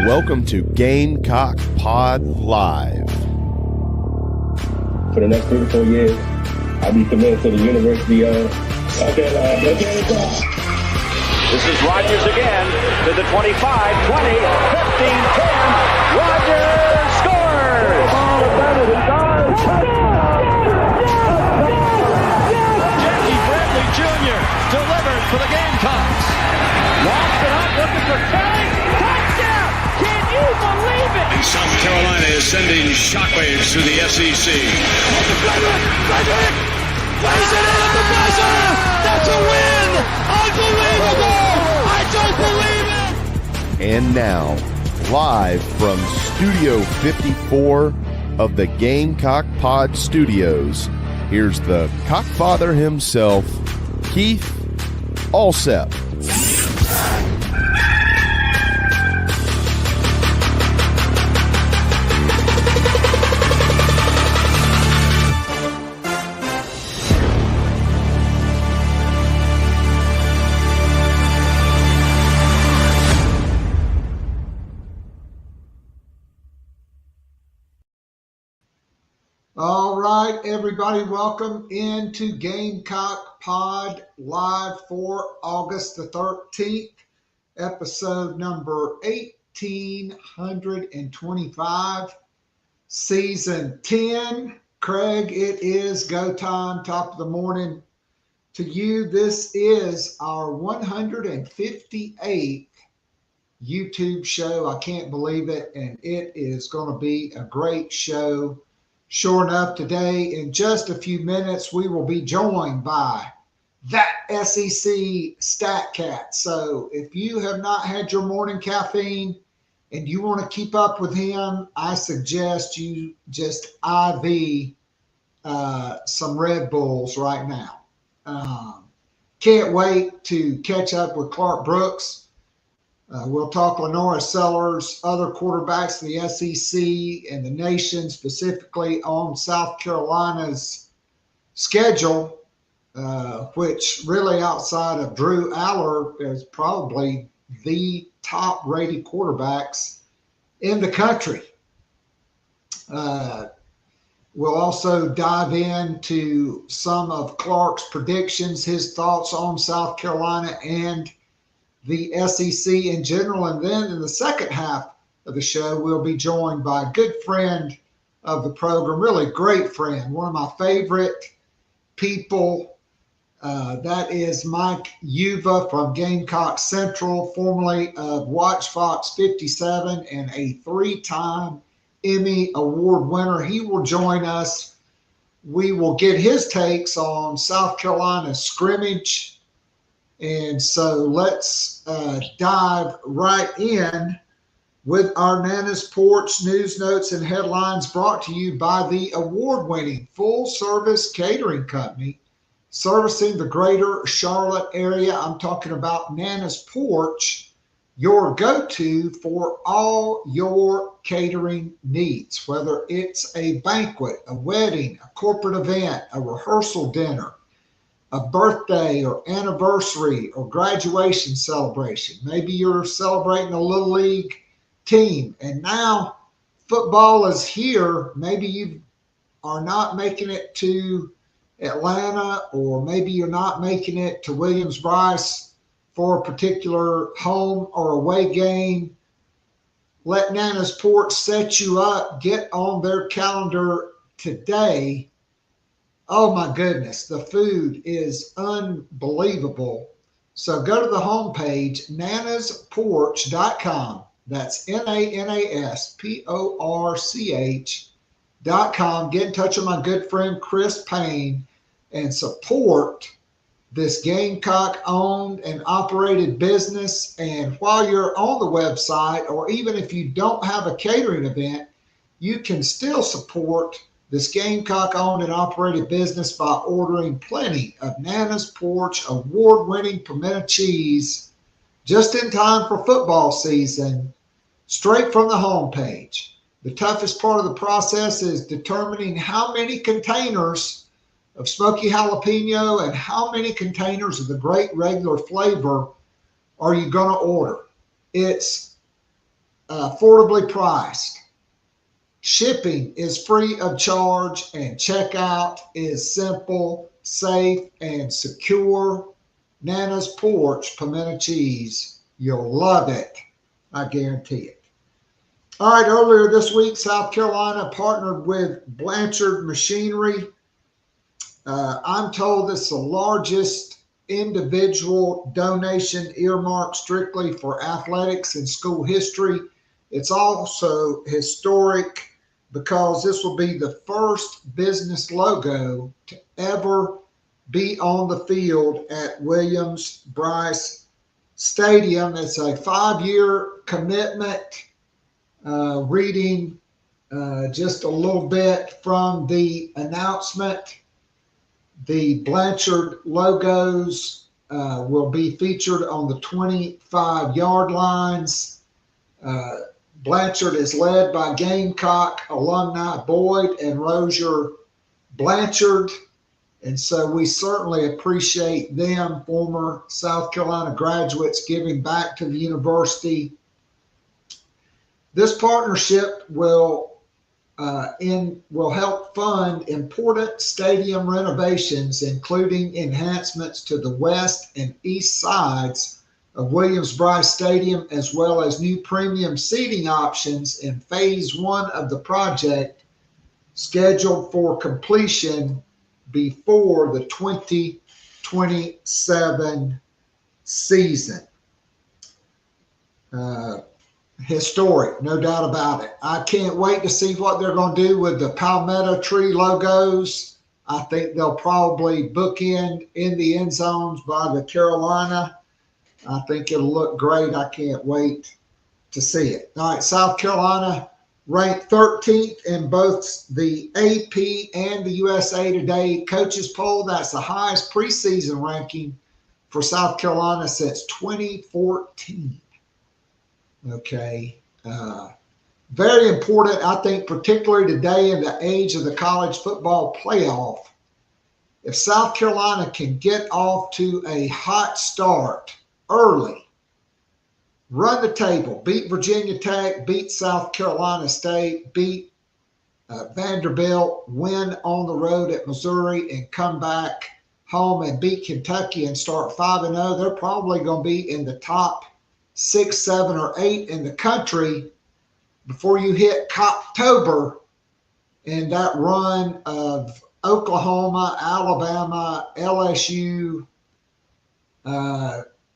welcome to Gamecock Pod Live. For the next 3 to 4 years, I'll be committed to the University of This is Rodgers again to the 25, 20, 15, 10. Rodgers scores! Jackie Bradley Jr. delivered for the Gamecocks. Lost it up, looking for Kelly. Touchdown! Can you believe it? And South Carolina is sending shockwaves through the SEC. Frederick plays it in at the buzzer. That's a win! Unbelievable! I don't believe it! And now, live from Studio 54 of the Gamecock Pod Studios, here's the Cockfather himself, Keith Alsep. All right, everybody, welcome into Gamecock Pod Live for August the 13th, episode number 1825, season 10. Craig, it is go time, top of the morning to you. This is our 158th YouTube show. I can't believe it, and it is going to be a great show. Sure enough, today, in just a few minutes, we will be joined by that SEC Stat Cat. So if you have not had your morning caffeine and you want to keep up with him, I suggest you just IV some Red Bulls right now. Can't wait to catch up with Clark Brooks. We'll talk LaNorris, Sellers, other quarterbacks in the SEC and the nation, specifically on South Carolina's schedule, which really outside of Drew Aller is probably the top-rated quarterbacks in the country. We'll also dive into some of Clark's predictions, his thoughts on South Carolina and the SEC in general. And then in the second half of the show, we'll be joined by a good friend of the program, really great friend, one of my favorite people. That is Mike Uva from Gamecock Central, formerly of Watch Fox 57 and a 3-time Emmy Award winner. He will join us. We will get his takes on South Carolina's scrimmage. And so let's dive right in with our Nana's Porch news, notes, and headlines brought to you by the award-winning full-service catering company servicing the greater Charlotte area. I'm talking about Nana's Porch, your go-to for all your catering needs, whether it's a banquet, a wedding, a corporate event, a rehearsal dinner, a birthday or anniversary or graduation celebration. Maybe you're celebrating a little league team and now football is here. Maybe you are not making it to Atlanta, or maybe you're not making it to Williams-Brice for a particular home or away game. Let Nana's Porch set you up. Get on their calendar today. Oh my goodness, the food is unbelievable. So go to the homepage, nanasporch.com. That's NANASPORCH.com. Get in touch with my good friend Chris Payne and support this Gamecock-owned and operated business. And while you're on the website, or even if you don't have a catering event, you can still support this Gamecock-owned and operated business by ordering plenty of Nana's Porch award-winning pimento cheese just in time for football season, straight from the homepage. The toughest part of the process is determining how many containers of smoky jalapeno and how many containers of the great regular flavor are you going to order. It's affordably priced. Shipping is free of charge, and checkout is simple, safe, and secure. Nana's Porch pimento cheese. You'll love it. I guarantee it. All right, earlier this week, South Carolina partnered with Blanchard Machinery. I'm told it's the largest individual donation earmarked strictly for athletics in school history. It's also historic because this will be the first business logo to ever be on the field at Williams-Brice Stadium. It's a 5-year commitment. Reading just a little bit from the announcement, the Blanchard logos will be featured on the 25-yard lines. Blanchard is led by Gamecock alumni Boyd and Rozier Blanchard. And so we certainly appreciate them, former South Carolina graduates, giving back to the university. This partnership will help fund important stadium renovations, including enhancements to the west and east sides of Williams-Brice Stadium, as well as new premium seating options in phase 1 of the project, scheduled for completion before the 2027 season. Historic, no doubt about it. I can't wait to see what they're going to do with the palmetto tree logos. I think they'll probably bookend in the end zones by the Carolina. I think it'll look great. I can't wait to see it. All right, South Carolina ranked 13th in both the AP and the USA Today coaches poll. That's the highest preseason ranking for South Carolina since 2014. Okay. Very important, I think, particularly today in the age of the college football playoff. If South Carolina can get off to a hot start early, run the table, beat Virginia Tech, beat South Carolina State, beat Vanderbilt, win on the road at Missouri, and come back home and beat Kentucky and start 5-0, they're probably going to be in the top 6, 7, or 8 in the country before you hit October in that run of Oklahoma, Alabama, LSU.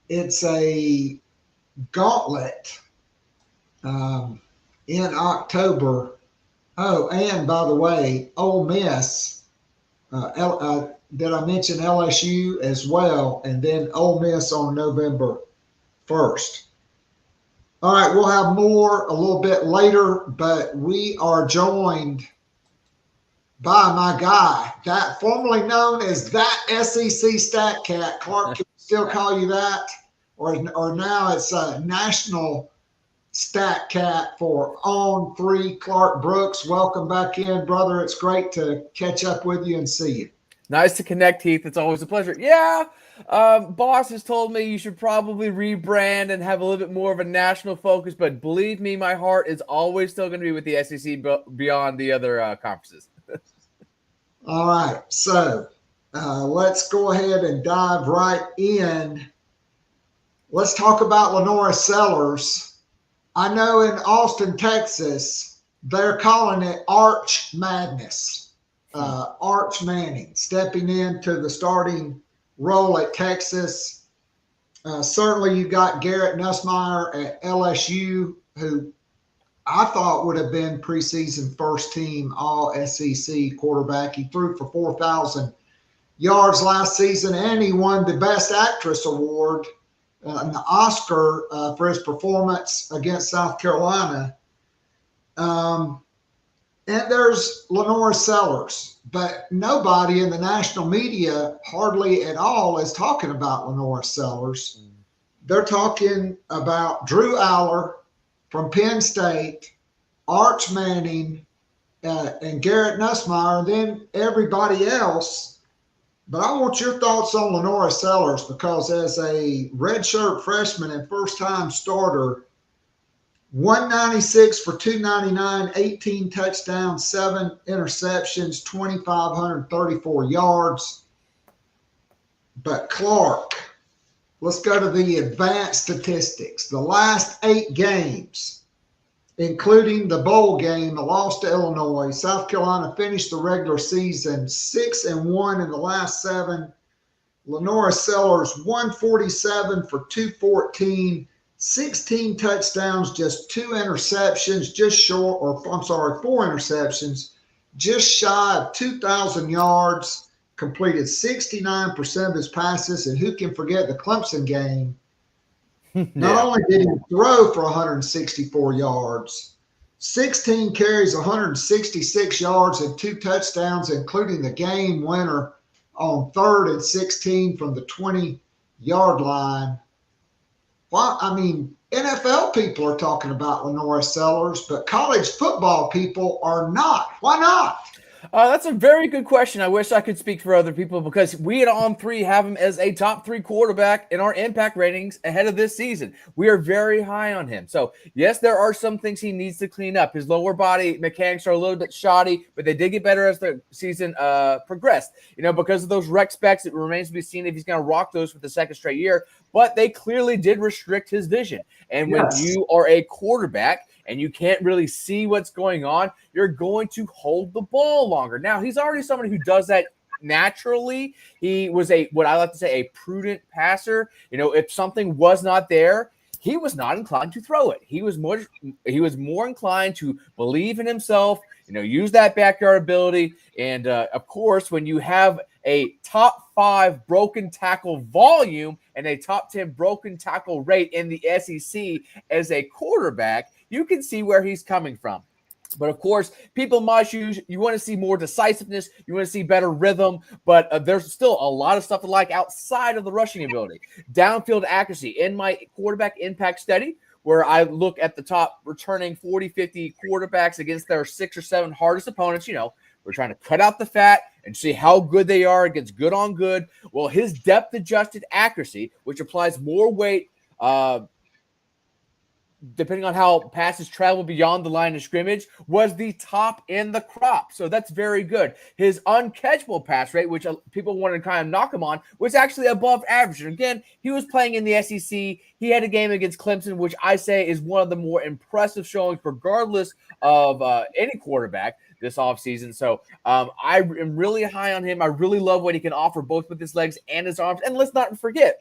It's a gauntlet in October. Oh, and by the way, Ole Miss, did I mention LSU as well? And then Ole Miss on November 1st. All right, we'll have more a little bit later, but we are joined by my guy, that formerly known as that SEC Stat Cat. Clark, can we still call you that? Or now it's a national Stat Cat for On3, Clark Brooks. Welcome back in, brother. It's great to catch up with you and see you. Nice to connect, Heath. It's always a pleasure. Yeah, boss has told me you should probably rebrand and have a little bit more of a national focus, but believe me, my heart is always still going to be with the SEC beyond the other conferences. All right, so let's go ahead and dive right in. Let's talk about LaNorris Sellers. I know in Austin, Texas, they're calling it Arch Madness. Arch Manning stepping into the starting role at Texas. Certainly you got Garrett Nussmeier at LSU, who I thought would have been preseason first team all SEC quarterback. He threw for 4,000 yards last season, and he won the Best Actress Award, an Oscar for his performance against South Carolina. And there's LaNorris Sellers, but nobody in the national media, hardly at all, is talking about LaNorris Sellers. They're talking about Drew Aller from Penn State, Arch Manning, and Garrett Nussmeier, and then everybody else. But I want your thoughts on LaNorris Sellers, because as a redshirt freshman and first-time starter, 196 for 299, 18 touchdowns, 7 interceptions, 2,534 yards. But Clark, let's go to the advanced statistics. The last 8 games, including the bowl game, a loss to Illinois, South Carolina finished the regular season 6-1 in the last 7. LaNorris Sellers 147 for 214, 16 touchdowns, just 2 interceptions, 4 interceptions, just shy of 2,000 yards, completed 69% of his passes, and who can forget the Clemson game? Not only did he throw for 164 yards, 16 carries, 166 yards, and 2 touchdowns, including the game winner on 3rd and 16 from the 20-yard line. Well, I mean, NFL people are talking about LaNorris Sellers, but college football people are not. Why not? That's a very good question. I wish I could speak for other people because we at On3 have him as a top 3 quarterback in our impact ratings ahead of this season. We are very high on him. So, yes, there are some things he needs to clean up. His lower body mechanics are a little bit shoddy, but they did get better as the season progressed. Because of those rec specs, it remains to be seen if he's going to rock those for the second straight year. But they clearly did restrict his vision. And when you are a quarterback and you can't really see what's going on, you're going to hold the ball longer. Now, he's already somebody who does that naturally. He was what I like to say, a prudent passer. If something was not there, he was not inclined to throw it. He was more inclined to believe in himself, use that backyard ability. And of course, when you have a top 5 broken tackle volume and a top 10 broken tackle rate in the SEC as a quarterback, you can see where he's coming from. But of course, people must use, you want to see more decisiveness, you want to see better rhythm, but there's still a lot of stuff to like outside of the rushing ability. Downfield accuracy. In my quarterback impact study, where I look at the top returning 40-50 quarterbacks against their 6 or 7 hardest opponents, we're trying to cut out the fat and see how good they are against good on good. Well, his depth-adjusted accuracy, which applies more weight depending on how passes travel beyond the line of scrimmage, was the top in the crop. So that's very good. His uncatchable pass rate, which people wanted to kind of knock him on, was actually above average. And again, he was playing in the SEC. He had a game against Clemson, which I say is one of the more impressive showings, regardless of any quarterback this offseason. So I am really high on him. I really love what he can offer, both with his legs and his arms. And let's not forget,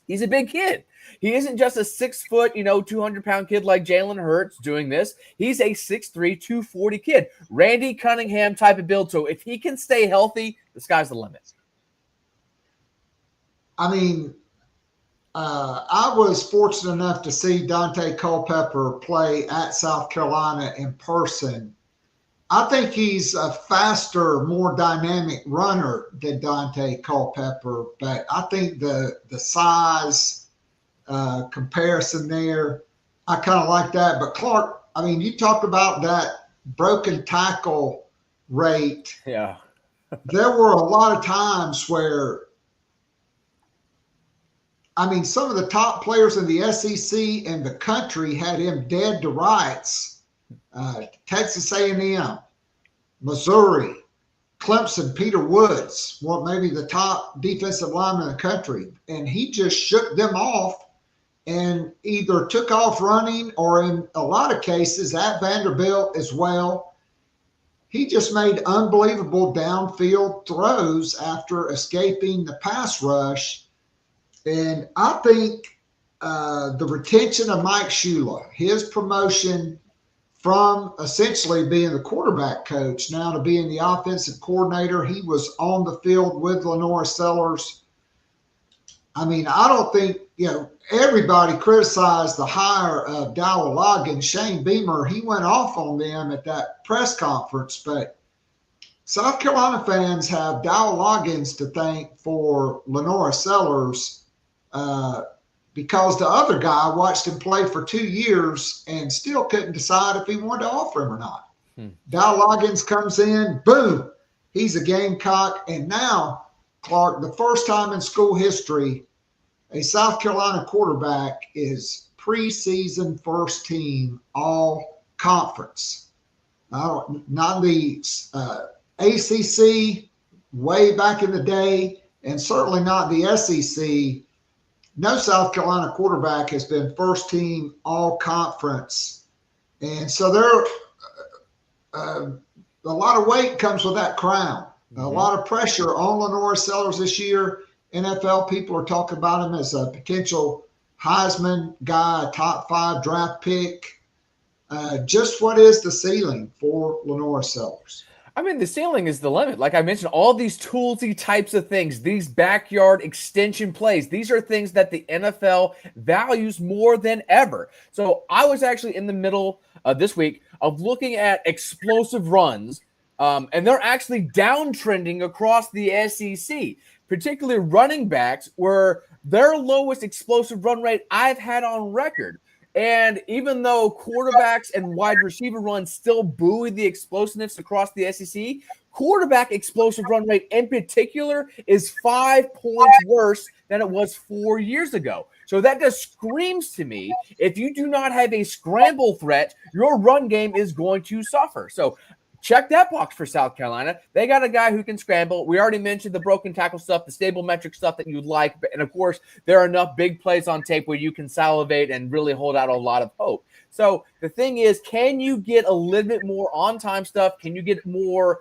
he's a big kid. He isn't just a 6 foot, 200-pound kid like Jalen Hurts doing this. He's a 6'3", 240 kid. Randy Cunningham type of build. So if he can stay healthy, the sky's the limit. I mean, I was fortunate enough to see Dante Culpepper play at South Carolina in person. I think he's a faster, more dynamic runner than Dante Culpepper, but I think the size comparison there, I kind of like that. But Clark, I mean, you talk about that broken tackle rate. Yeah. There were a lot of times where, I mean, some of the top players in the SEC and the country had him dead to rights. Texas A&M, Missouri, Clemson, Peter Woods, maybe the top defensive lineman in the country. And he just shook them off and either took off running, or in a lot of cases at Vanderbilt as well, he just made unbelievable downfield throws after escaping the pass rush. And I think the retention of Mike Shula, his promotion from essentially being the quarterback coach now to being the offensive coordinator, he was on the field with LaNorris Sellers. I mean, I don't think, everybody criticized the hire of Dowell Loggins. Shane Beamer, he went off on them at that press conference, but South Carolina fans have Dowell Loggins to thank for LaNorris Sellers because the other guy watched him play for 2 years and still couldn't decide if he wanted to offer him or not. Dowell Loggins comes in, boom, he's a Gamecock. And now, Clark, the first time in school history, a South Carolina quarterback is preseason first team all conference. Not the ACC way back in the day, and certainly not the SEC. No South Carolina quarterback has been first team all conference. And so a lot of weight comes with that crown. A lot of pressure on LaNorris Sellers this year. NFL people are talking about him as a potential Heisman guy, a top 5 draft pick. Just what is the ceiling for LaNorris Sellers? I mean, the ceiling is the limit. Like I mentioned, all these toolsy types of things, these backyard extension plays, these are things that the NFL values more than ever. So I was actually in the middle this week of looking at explosive runs, and they're actually downtrending across the SEC, particularly running backs, where their lowest explosive run rate I've had on record. And even though quarterbacks and wide receiver runs still buoy the explosiveness across the SEC, quarterback explosive run rate in particular is 5 points worse than it was 4 years ago. So that just screams to me, if you do not have a scramble threat, your run game is going to suffer. So check that box for South Carolina. They got a guy who can scramble. We already mentioned the broken tackle stuff, the stable metric stuff that you'd like. And, of course, there are enough big plays on tape where you can salivate and really hold out a lot of hope. So the thing is, can you get a little bit more on-time stuff? Can you get more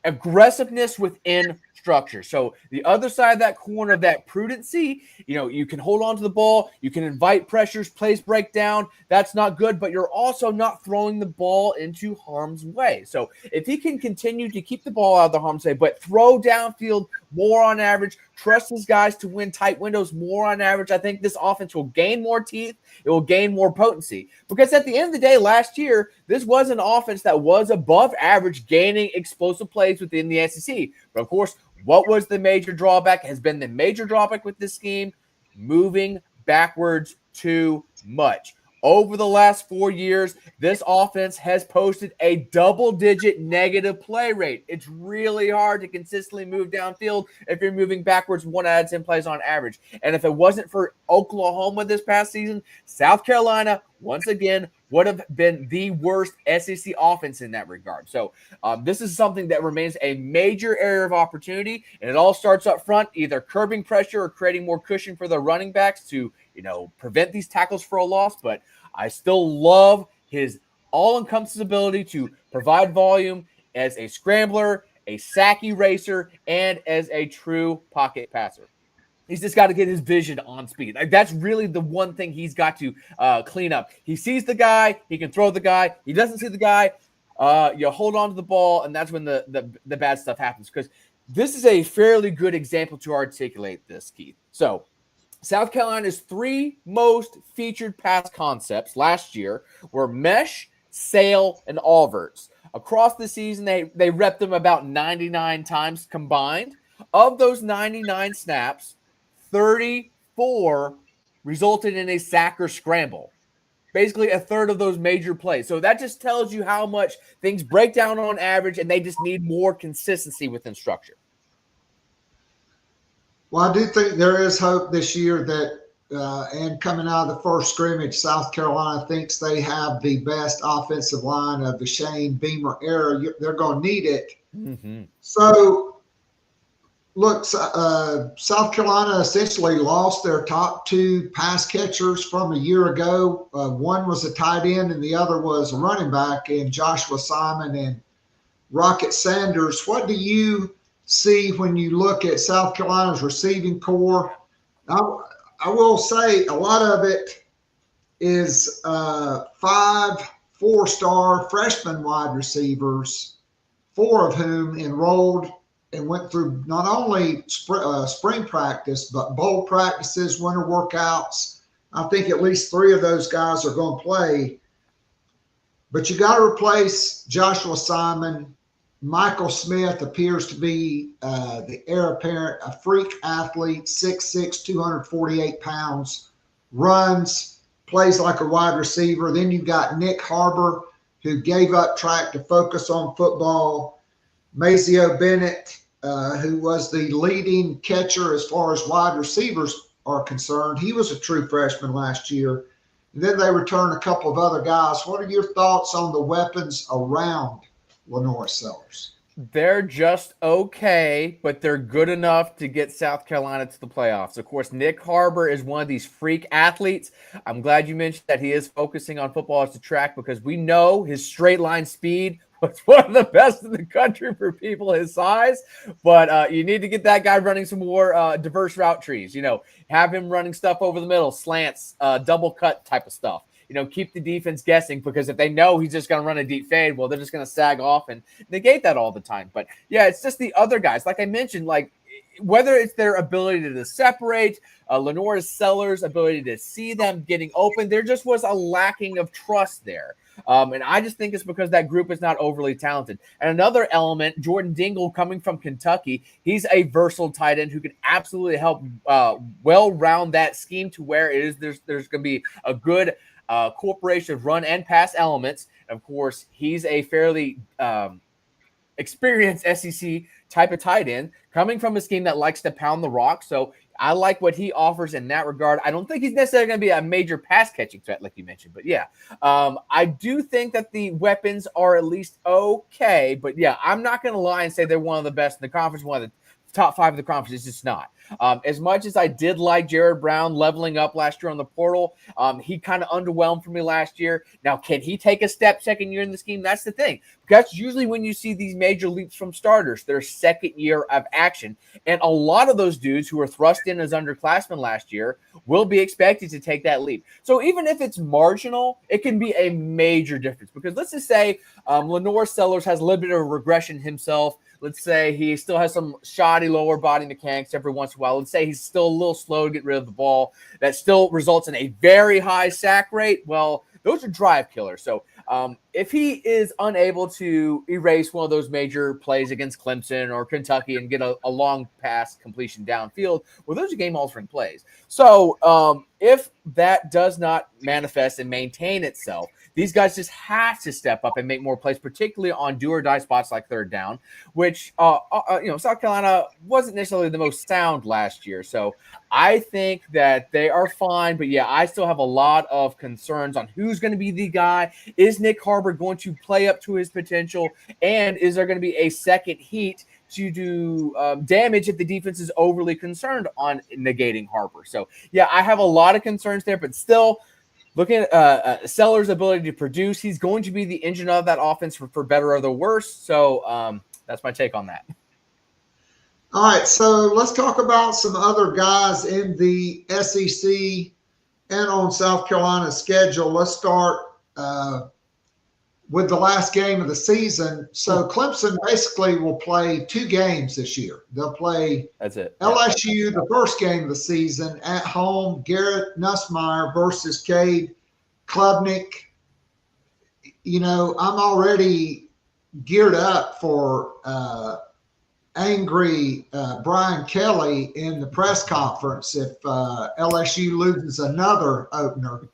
aggressiveness within structure? So the other side of that corner of that prudency, you can hold on to the ball, you can invite pressures, plays break down. That's not good, but you're also not throwing the ball into harm's way. So if he can continue to keep the ball out of the harm's way, but throw downfield more on average, trust his guys to win tight windows more on average, I think this offense will gain more teeth. It will gain more potency. Because at the end of the day, last year, this was an offense that was above average, gaining explosive plays within the SEC. But of course, what was the major drawback? Has been the major drawback with this scheme? Moving backwards too much. Over the last 4 years, this offense has posted a double-digit negative play rate. It's really hard to consistently move downfield if you're moving backwards 1 out of 10 plays on average. And if it wasn't for Oklahoma this past season, South Carolina, once again, would have been the worst SEC offense in that regard. So this is something that remains a major area of opportunity, and it all starts up front, either curbing pressure or creating more cushion for the running backs to prevent these tackles for a loss. But I still love his all-encompassing ability to provide volume as a scrambler, a sack eraser, and as a true pocket passer. He's just got to get his vision on speed. That's really the one thing he's got to clean up. He sees the guy, he can throw the guy. He doesn't see the guy, you hold on to the ball, and that's when the bad stuff happens. Because this is a fairly good example to articulate this, Keith. So South Carolina's 3 most featured pass concepts last year were mesh, sail, and all-verts. Across the season, they repped them about 99 times combined. Of those 99 snaps, 34 resulted in a sack or scramble. Basically a third of those major plays. So that just tells you how much things break down on average, and they just need more consistency within structure. Well, I do think there is hope this year that, and coming out of the first scrimmage, South Carolina thinks they have the best offensive line of the Shane Beamer era. They're going to need it. Mm-hmm. So, look, South Carolina essentially lost their top 2 pass catchers from a year ago. One was a tight end and the other was a running back, in Joshua Simon and Rocket Sanders. What do you see when you look at South Carolina's receiving core? I will say a lot of it is 5 4-star freshman wide receivers, 4 of whom enrolled and went through not only spring practice, but bowl practices, winter workouts. I think at least 3 of those guys are going to play. But you got to replace Joshua Simon. Michael Smith appears to be the heir apparent, a freak athlete, 6'6", 248 pounds, runs, plays like a wide receiver. Then you got Nick Harbor, who gave up track to focus on football. Mazio Bennett, who was the leading catcher as far as wide receivers are concerned. He was a true freshman last year. And then they return a couple of other guys. What are your thoughts on the weapons around LaNorris Sellers? They're just okay, but they're good enough to get South Carolina to the playoffs. Of course, Nick Harbor is one of these freak athletes. I'm glad you mentioned that he is focusing on football as a track because we know his straight line speed was one of the best in the country for people his size. But you need to get that guy running some more diverse route trees. Have him running stuff over the middle, slants, double cut type of stuff. Keep the defense guessing because if they know he's just going to run a deep fade, well, they're just going to sag off and negate that all the time. But yeah, it's just the other guys. Like I mentioned, like whether it's their ability to separate, LaNorris Sellers' ability to see them getting open, there just was a lacking of trust there. And I just think it's because that group is not overly talented. And another element, Jordan Dingle coming from Kentucky, he's a versatile tight end who can absolutely help well round that scheme to where it is there's going to be a good corporation of run and pass elements. Of course, he's a fairly experienced SEC type of tight end coming from a scheme that likes to pound the rock. So I like what he offers in that regard. I don't think he's necessarily going to be a major pass catching threat like you mentioned, but yeah, I do think that the weapons are at least okay. But yeah, I'm not going to lie and say they're one of the best in the conference, one of the top 5 of the conference. It's just not. As much as I did like Jared Brown leveling up last year on the portal, he kind of underwhelmed for me last year. Now, can he take a step second year in the scheme? That's the thing. That's usually when you see these major leaps from starters, their second year of action. And a lot of those dudes who were thrust in as underclassmen last year will be expected to take that leap. So even if it's marginal, it can be a major difference. Because let's just say LaNorris Sellers has a little bit of a regression himself. Let's say he still has some shoddy lower body mechanics every once in a while. Let's say he's still a little slow to get rid of the ball. That still results in a very high sack rate. Well, those are drive killers. So if he is unable to erase one of those major plays against Clemson or Kentucky and get a long pass completion downfield, well, those are game-altering plays. So if that does not manifest and maintain itself, these guys just have to step up and make more plays, particularly on do-or-die spots like third down, which, South Carolina wasn't necessarily the most sound last year. So I think that they are fine. But, yeah, I still have a lot of concerns on who's going to be the guy. Is Nick Harbor going to play up to his potential? And is there going to be a second heat to do damage if the defense is overly concerned on negating Harbor? So, yeah, I have a lot of concerns there, but still – looking at Sellers' ability to produce, he's going to be the engine of that offense for better or the worse. So that's my take on that. All right, so let's talk about some other guys in the SEC and on South Carolina's schedule. Let's start with the last game of the season. So Clemson basically will play 2 games this year. They'll play LSU, the first game of the season, at home, Garrett Nussmeier versus Cade Klubnik. I'm already geared up for angry Brian Kelly in the press conference if LSU loses another opener.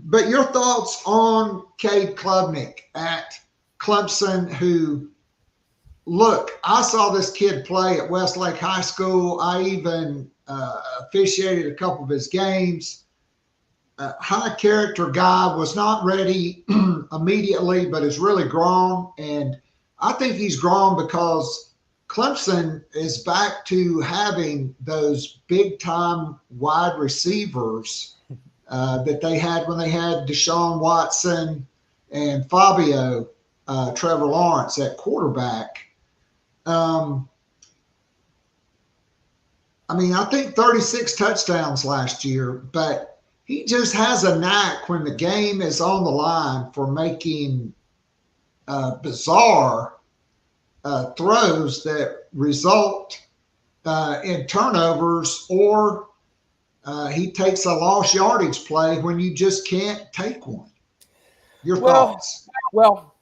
But your thoughts on Cade Klubnik at Clemson, who, look, I saw this kid play at Westlake High School. I even officiated a couple of his games. High character guy, was not ready immediately, but is really grown. And I think he's grown because Clemson is back to having those big time wide receivers that they had when they had Deshaun Watson and Fabio Trevor Lawrence at quarterback. I think 36 touchdowns last year, but he just has a knack when the game is on the line for making bizarre throws that result in turnovers, or he takes a lost yardage play when you just can't take one. Your thoughts? Well,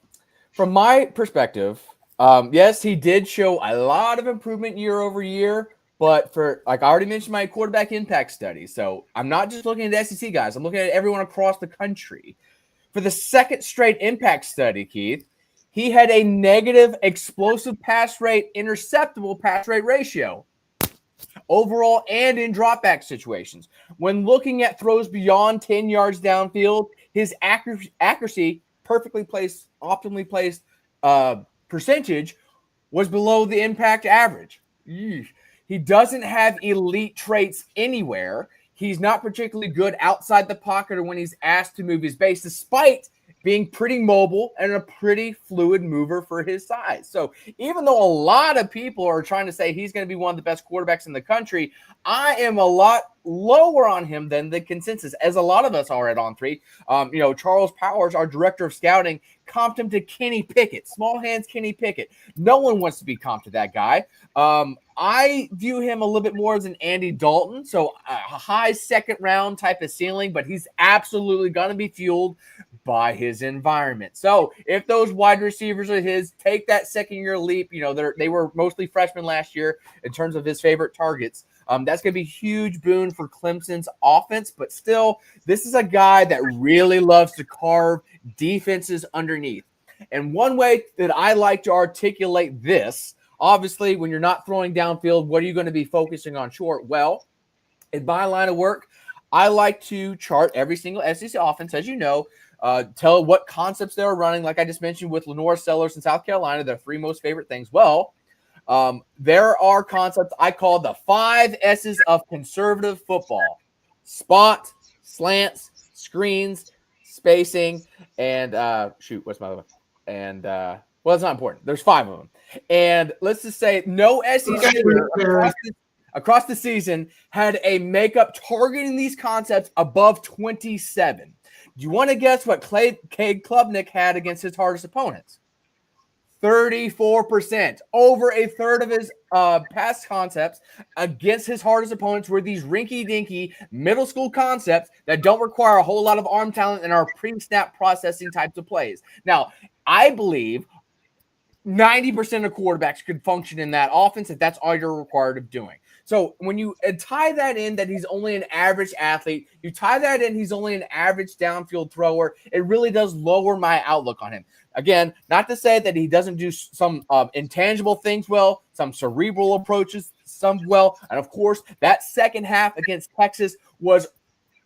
from my perspective, yes, he did show a lot of improvement year over year. But for, like I already mentioned, my quarterback impact study. So I'm not just looking at SEC guys. I'm looking at everyone across the country. For the second straight impact study, Keith, he had a negative explosive pass rate, interceptable pass rate ratio. overall and in dropback situations. When looking at throws beyond 10 yards downfield, his accuracy, perfectly placed, optimally placed percentage was below the impact average. Eesh. He doesn't have elite traits anywhere. He's not particularly good outside the pocket or when he's asked to move his base, despite being pretty mobile and a pretty fluid mover for his size. So even though a lot of people are trying to say he's going to be one of the best quarterbacks in the country, I am a lot lower on him than the consensus, as a lot of us are at On3. Charles Powers, our director of scouting, comped him to Kenny Pickett, small hands Kenny Pickett. No one wants to be comped to that guy. I view him a little bit more as an Andy Dalton, so a high second round type of ceiling, but he's absolutely going to be fueled by his environment. So if those wide receivers of his take that second year leap, they were mostly freshmen last year in terms of his favorite targets. That's going to be a huge boon for Clemson's offense, but still, this is a guy that really loves to carve defenses underneath. And one way that I like to articulate this, obviously, when you're not throwing downfield, what are you going to be focusing on short? Well, in my line of work, I like to chart every single SEC offense, as you know, tell what concepts they're running. Like I just mentioned with LaNorris, Sellers, and South Carolina, their three most favorite things. Well, there are concepts I call the 5 S's of conservative football: spot, slants, screens, spacing, and what's my other one? And well, it's not important. There's 5 of them. And let's just say no SEC across the season had a makeup targeting these concepts above 27. Do you want to guess what Cade Klubnik had against his hardest opponents? 34%. Over a third of his past concepts against his hardest opponents were these rinky-dinky middle school concepts that don't require a whole lot of arm talent and are pre-snap processing types of plays. Now, I believe 90% of quarterbacks could function in that offense if that's all you're required of doing. So when you tie that in that he's only an average athlete, you tie that in he's only an average downfield thrower, it really does lower my outlook on him. Again, not to say that he doesn't do some intangible things well, some cerebral approaches, some well. And, of course, that second half against Texas was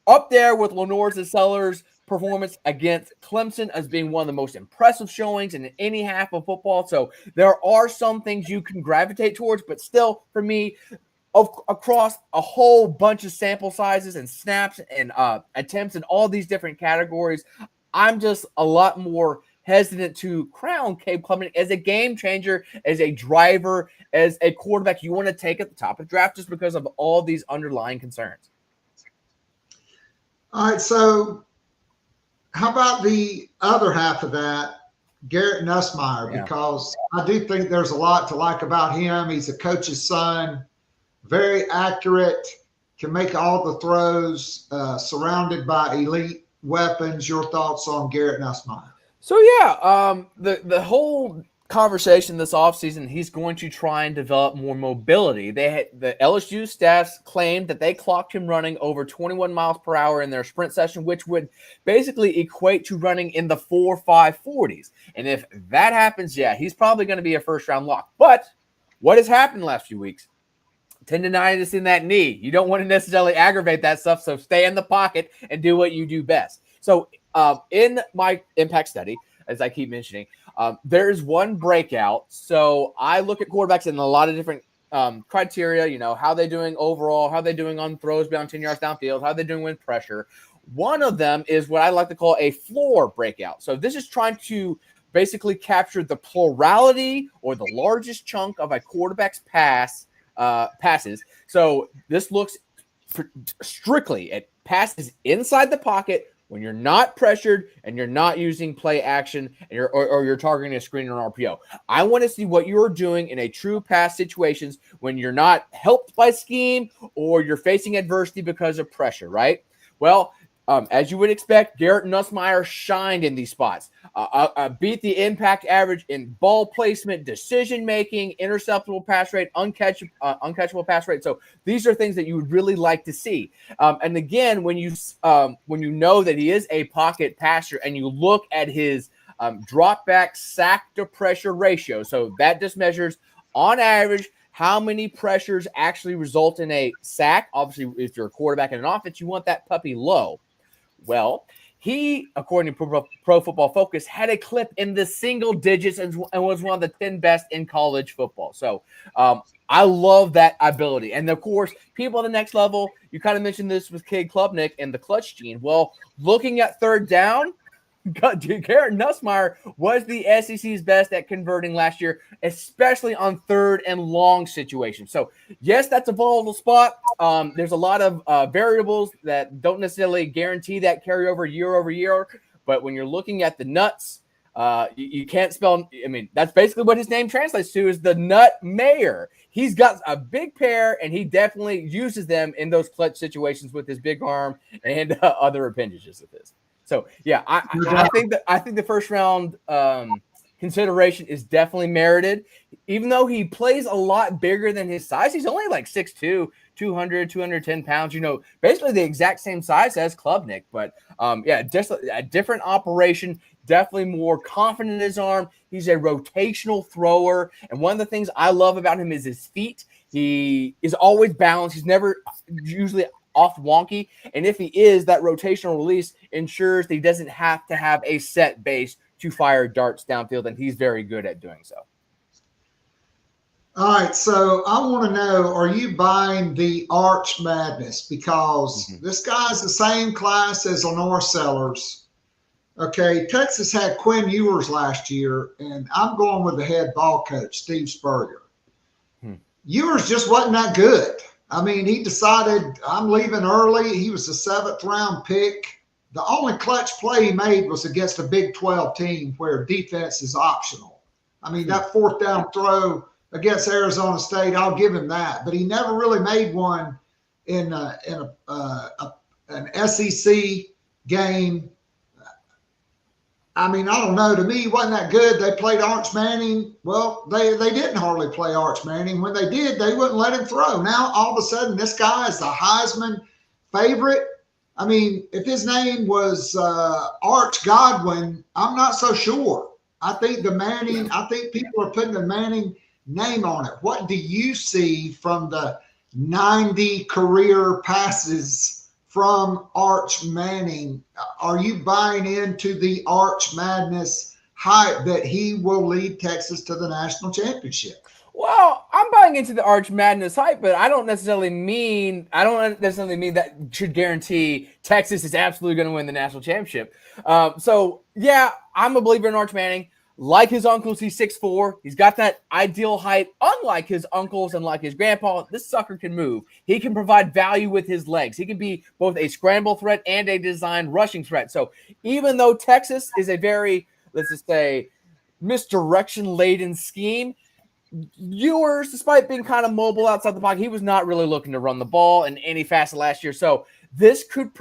up there with LaNorris and Sellers' performance against Clemson as being one of the most impressive showings in any half of football. So there are some things you can gravitate towards, but still, for me, across a whole bunch of sample sizes and snaps and attempts in all these different categories, I'm just a lot more hesitant to crown Cade Klubnik as a game changer, as a driver, as a quarterback you want to take at the top of the draft just because of all these underlying concerns. All right, so how about the other half of that, Garrett Nussmeier? Yeah. Because I do think there's a lot to like about him. He's a coach's son, very accurate, can make all the throws, surrounded by elite weapons. Your thoughts on Garrett Nussmeier? So, yeah, the whole conversation this offseason, he's going to try and develop more mobility. The LSU staffs claimed that they clocked him running over 21 miles per hour in their sprint session, which would basically equate to running in the 4.5 40s. And if that happens, yeah, he's probably going to be a first-round lock. But what has happened the last few weeks? Tendinitis in that knee. You don't want to necessarily aggravate that stuff, so stay in the pocket and do what you do best. So in my impact study, as I keep mentioning, there's one breakout. So I look at quarterbacks in a lot of different criteria, how they're doing overall, how they're doing on throws beyond 10 yards downfield, how they're doing with pressure. One of them is what I like to call a floor breakout. So this is trying to basically capture the plurality or the largest chunk of a quarterback's passes. So this looks strictly at passes inside the pocket when you're not pressured and you're not using play action and you're targeting a screen or an RPO. I want to see what you're doing in a true pass situations when you're not helped by scheme or you're facing adversity because of pressure, right? Well, as you would expect, Garrett Nussmeier shined in these spots. Beat the impact average in ball placement, decision-making, interceptable pass rate, uncatchable pass rate. So these are things that you would really like to see. And again, when you know that he is a pocket passer and you look at his drop back sack to pressure ratio, so that just measures on average how many pressures actually result in a sack. Obviously, if you're a quarterback in an offense, you want that puppy low. Well, he, according to Pro Football Focus, had a clip in the single digits and was one of the 10 best in college football. So I love that ability. And, of course, people at the next level, you kind of mentioned this with Cade Klubnik and the clutch gene. Well, looking at third down, Garrett Nussmeier was the SEC's best at converting last year, especially on third and long situations. So, yes, that's a volatile spot. There's a lot of variables that don't necessarily guarantee that carryover year over year. But when you're looking at the nuts, you can't spell. I mean, that's basically what his name translates to, is the nut mayor. He's got a big pair, and he definitely uses them in those clutch situations with his big arm and other appendages of his. So yeah, I think the first round consideration is definitely merited. Even though he plays a lot bigger than his size, he's only like 6'2", 200, 210 pounds. You know, basically the exact same size as Klubnik. But yeah, just a different operation. Definitely more confident in his arm. He's a rotational thrower, and one of the things I love about him is his feet. He is always balanced. He's never usually off wonky, and if he is, that rotational release ensures that he doesn't have to have a set base to fire darts downfield, and he's very good at doing so. All right, so I want to know, are you buying the Arch Madness? Because this guy's the same class as LaNorris Sellers. Okay, Texas had Quinn Ewers last year, and I'm going with the head ball coach, Steve Spurrier. Ewers just wasn't that good. I mean, he decided, I'm leaving early. He was the 7th round pick. The only clutch play he made was against a Big 12 team where defense is optional. I mean, that 4th down throw against Arizona State, I'll give him that. But he never really made one in an SEC game. I mean, I don't know. To me, he wasn't that good. They played Arch Manning. Well, they didn't hardly play Arch Manning. When they did, they wouldn't let him throw. Now, all of a sudden, this guy is the Heisman favorite. I mean, if his name was Arch Godwin, I'm not so sure. I think people are putting the Manning name on it. What do you see from the 90 career passes from Arch Manning? Are you buying into the Arch Madness hype that he will lead Texas to the national championship? Well, I'm buying into the Arch Madness hype, but I don't necessarily mean that should guarantee Texas is absolutely going to win the national championship. So yeah, I'm a believer in Arch Manning. Like his uncles, he's 6'4". He's got that ideal height. Unlike his uncles and like his grandpa, this sucker can move. He can provide value with his legs. He can be both a scramble threat and a designed rushing threat. So even though Texas is a very, let's just say, misdirection-laden scheme, Ewers, despite being kind of mobile outside the pocket, he was not really looking to run the ball in any facet last year. So this could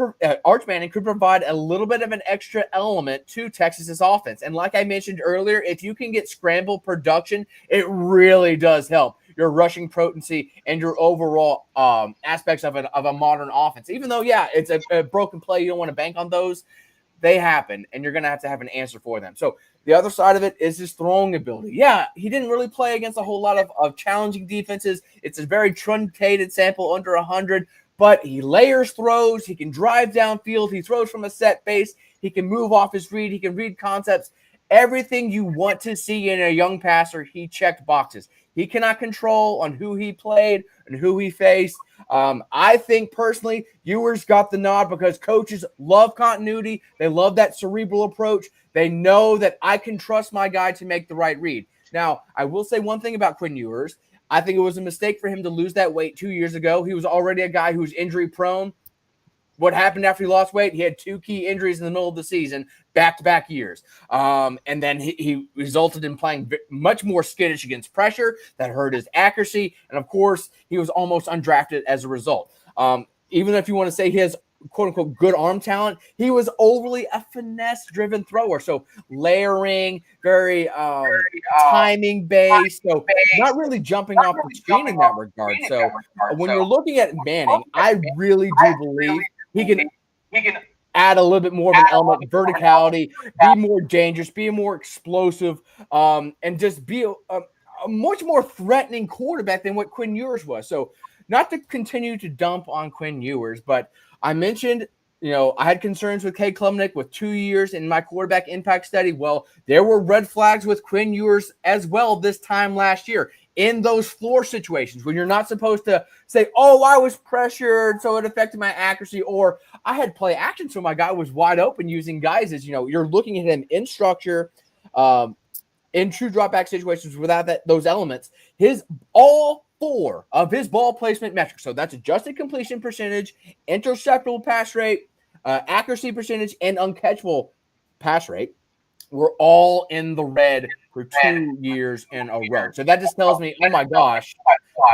Arch Manning could provide a little bit of an extra element to Texas's offense. And like I mentioned earlier, if you can get scramble production, it really does help your rushing potency and your overall aspects of a modern offense. Even though, yeah, it's a broken play, you don't want to bank on those. They happen, and you're going to have an answer for them. So the other side of it is his throwing ability. Yeah, he didn't really play against a whole lot of challenging defenses. It's a very truncated sample, under 100, but he layers throws. He can drive downfield. He throws from a set base. He can move off his read. He can read concepts. Everything you want to see in a young passer, he checked boxes. He cannot control on who he played and who he faced. I think personally, Ewers got the nod because coaches love continuity. They love that cerebral approach. They know that I can trust my guy to make the right read. Now, I will say one thing about Quinn Ewers. I think it was a mistake for him to lose that weight 2 years ago. He was already a guy who was injury prone. What happened after he lost weight? He had 2 key injuries in the middle of the season, back-to-back years. And then he resulted in playing much more skittish against pressure. That hurt his accuracy. And, of course, he was almost undrafted as a result. Even if you want to say he has, quote-unquote, good arm talent, he was overly a finesse-driven thrower. So layering, very timing-based. So not really jumping off the screen in that regard. So when you're looking at Manning, I really do believe he can add a little bit more of an element of verticality, be more dangerous, be more explosive, and just be a a much more threatening quarterback than what Quinn Ewers was. So not to continue to dump on Quinn Ewers, but I mentioned, I had concerns with Kay Klubnik with 2 years in my quarterback impact study. Well, there were red flags with Quinn Ewers as well this time last year in those floor situations when you're not supposed to say, oh, I was pressured, so it affected my accuracy, or I had play action, so my guy was wide open using guys as, you're looking at him in structure, in true drop back situations without those elements. All 4 of his ball placement metrics, so that's adjusted completion percentage, interceptable pass rate, accuracy percentage, and uncatchable pass rate, were all in the red for 2 years in a row. So that just tells me, oh my gosh,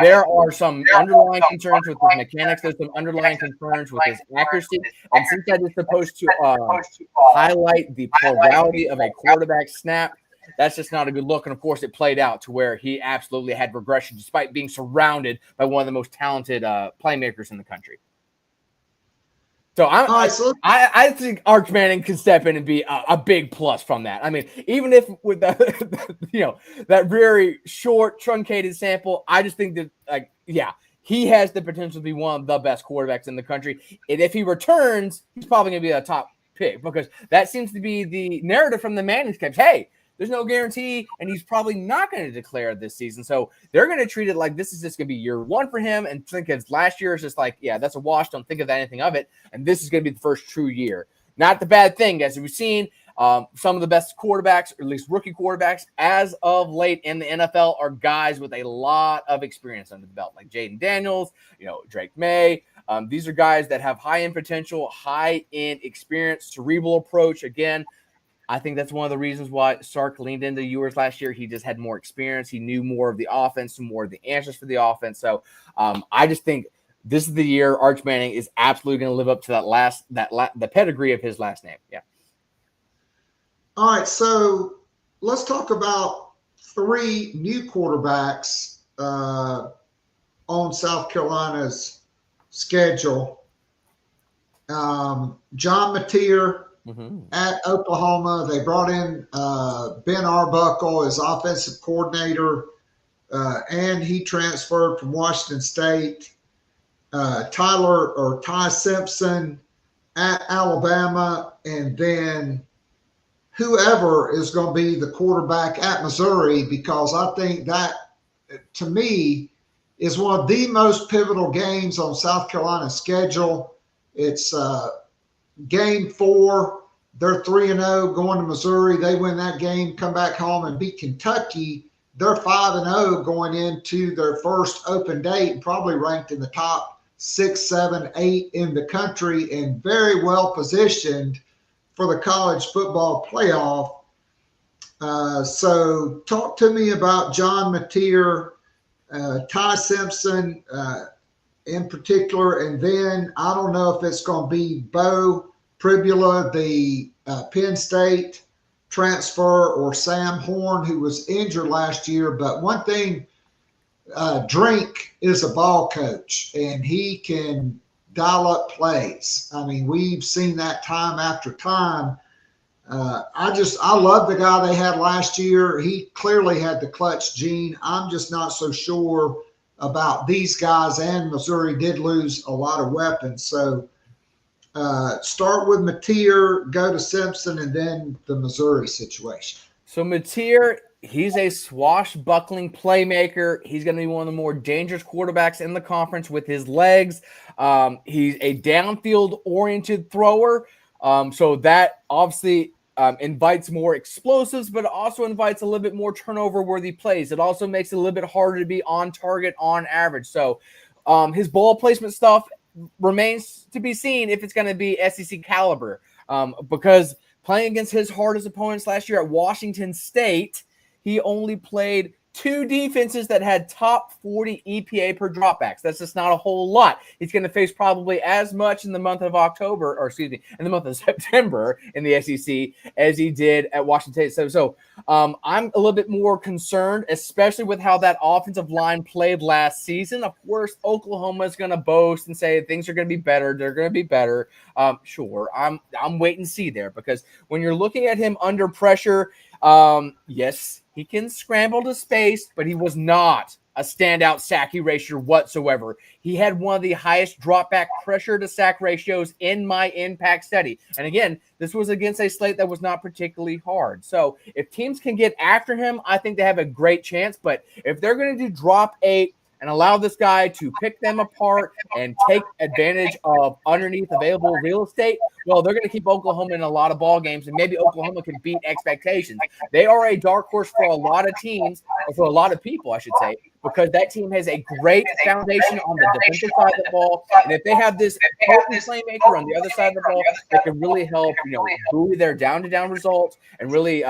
there are some underlying concerns with his mechanics. There's some underlying concerns with his accuracy. And since that is supposed to highlight the plurality of a quarterback snap, that's just not a good look. And of course, it played out to where he absolutely had regression despite being surrounded by one of the most talented playmakers in the country. So I think Arch Manning can step in and be a big plus from that. I mean, even if with that very short, truncated sample, I just think that he has the potential to be one of the best quarterbacks in the country. And if he returns, he's probably going to be a top pick because that seems to be the narrative from the Manning camps. Hey, there's no guarantee, and he's probably not going to declare this season. So they're going to treat it like this is just going to be year 1 for him and think of last year is just like, yeah, that's a wash. Don't think of anything of it. And this is going to be the first true year. Not the bad thing, as we've seen. Some of the best quarterbacks, or at least rookie quarterbacks, as of late in the NFL are guys with a lot of experience under the belt, like Jaden Daniels, Drake May. These are guys that have high-end potential, high-end experience, cerebral approach. Again, I think that's one of the reasons why Sark leaned into Ewers last year. He just had more experience. He knew more of the offense, more of the answers for the offense. So I just think this is the year Arch Manning is absolutely going to live up to the pedigree of his last name. Yeah. All right, so let's talk about 3 new quarterbacks on South Carolina's schedule. John Mateer at Oklahoma. They brought in Ben Arbuckle as offensive coordinator, and he transferred from Washington State. Ty Simpson at Alabama, and then whoever is going to be the quarterback at Missouri, because I think that, to me, is one of the most pivotal games on South Carolina's schedule. It's game 4. They're 3-0 going to Missouri. They win that game, come back home and beat Kentucky. They're 5-0 going into their first open date, and probably ranked in the top 6, 7, 8 in the country, and very well positioned for the college football playoff. So talk to me about John Mateer, Ty Simpson in particular, and then I don't know if it's going to be Bo Pribula, the Penn State transfer, or Sam Horn, who was injured last year. But one thing, Drink is a ball coach, and he can dial up plays. I mean, we've seen that time after time. I love the guy they had last year. He clearly had the clutch gene. I'm just not so sure about these guys, and Missouri did lose a lot of weapons. So start with Mateer, go to Simpson, and then the Missouri situation. So Mateer, he's a swashbuckling playmaker. He's going to be one of the more dangerous quarterbacks in the conference with his legs. He's a downfield-oriented thrower. So that obviously invites more explosives, but it also invites a little bit more turnover-worthy plays. It also makes it a little bit harder to be on target on average. So his ball placement stuff remains to be seen if it's going to be SEC caliber, because playing against his hardest opponents last year at Washington State, he only played 2 defenses that had top 40 EPA per dropbacks. That's just not a whole lot. He's going to face probably as much in the month of in the month of September in the SEC as he did at Washington State. So I'm a little bit more concerned, especially with how that offensive line played last season. Of course, Oklahoma is going to boast and say things are going to be better. They're going to be better. Sure, I'm wait and see there, because when you're looking at him under pressure, yes, He can scramble to space, but he was not a standout sack erasure whatsoever. He had one of the highest drop back pressure to sack ratios in my impact study. And again, this was against a slate that was not particularly hard. So if teams can get after him, I think they have a great chance. But if they're going to do drop 8 and allow this guy to pick them apart and take advantage of underneath available real estate, well, they're going to keep Oklahoma in a lot of ball games, and maybe Oklahoma can beat expectations. They are a dark horse for a lot of teams, or for a lot of people, I should say, because that team has a great foundation on the defensive side of the ball. And if they have this potent playmaker on the other side of the ball, that can really help, buoy their down-to-down results and really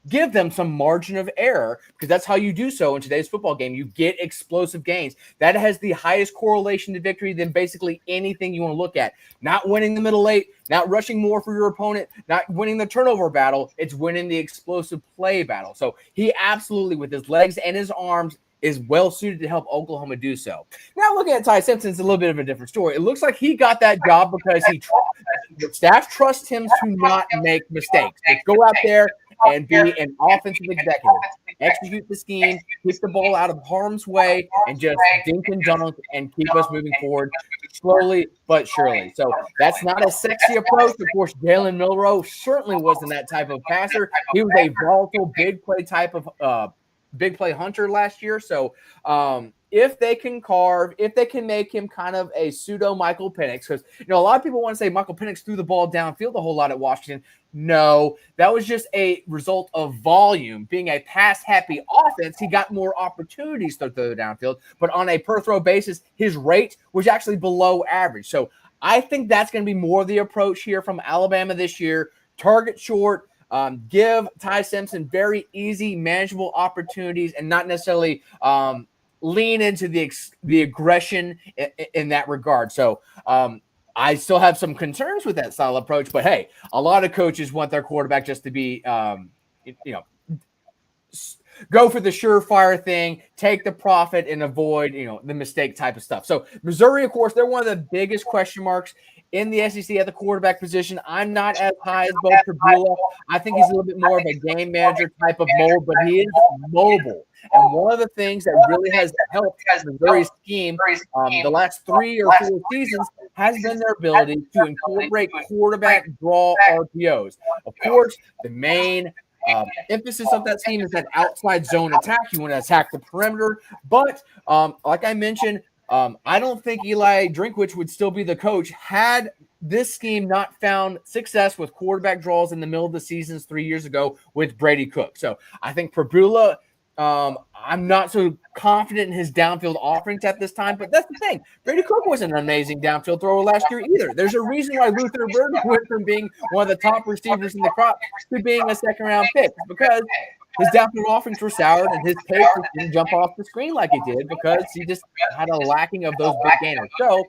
give them some margin of error, because that's how you do so in today's football game. You get explosive gains. That has the highest correlation to victory than basically anything you want to look at. Not winning the middle 8, not rushing more for your opponent, not winning the turnover battle. It's winning the explosive play battle. So he absolutely, with his legs and his arms, is well suited to help Oklahoma do so. Now, looking at Ty Simpson, it's a little bit of a different story. It looks like he got that job because the staff trusts him to not make mistakes. Just go out there and be an offensive executive, execute the scheme, keep the ball out of harm's way, and just dink and dunk and keep us moving forward slowly but surely. So that's not a sexy approach. Of course, Jalen Milroe certainly wasn't that type of passer. He was a volatile, big play type of big play hunter last year. So if they can make him kind of a pseudo Michael Penix, because a lot of people want to say Michael Penix threw the ball downfield a whole lot at Washington. No, that was just a result of volume. Being a pass-happy offense, he got more opportunities to throw downfield, but on a per-throw basis, his rate was actually below average. So I think that's going to be more the approach here from Alabama this year. Target short, give Ty Simpson very easy, manageable opportunities, and not necessarily lean into the aggression in that regard. So I still have some concerns with that style approach, but hey, a lot of coaches want their quarterback just to be, go for the surefire thing, take the profit, and avoid, the mistake type of stuff. So Missouri, of course, they're one of the biggest question marks in the SEC at the quarterback position. I'm not as high as Bo Pribula. I think he's a little bit more of a game manager type of mold, but he is mobile. And one of the things that really has helped Missouri's scheme the last 3 or 4 seasons has been their ability to incorporate quarterback draw RPOs. Of course, the main emphasis of that scheme is that outside zone attack. You want to attack the perimeter. But like I mentioned, I don't think Eli Drinkwitz would still be the coach had this scheme not found success with quarterback draws in the middle of the seasons 3 years ago with Brady Cook. So I think Pribula, I'm not so confident in his downfield offerings at this time, but that's the thing. Brady Cook wasn't an amazing downfield thrower last year either. There's a reason why Luther Burden went from being one of the top receivers in the crop to being a second-round pick, because his downfield offerings were soured and his pace didn't jump off the screen like he did because he just had a lacking of those big gainers. So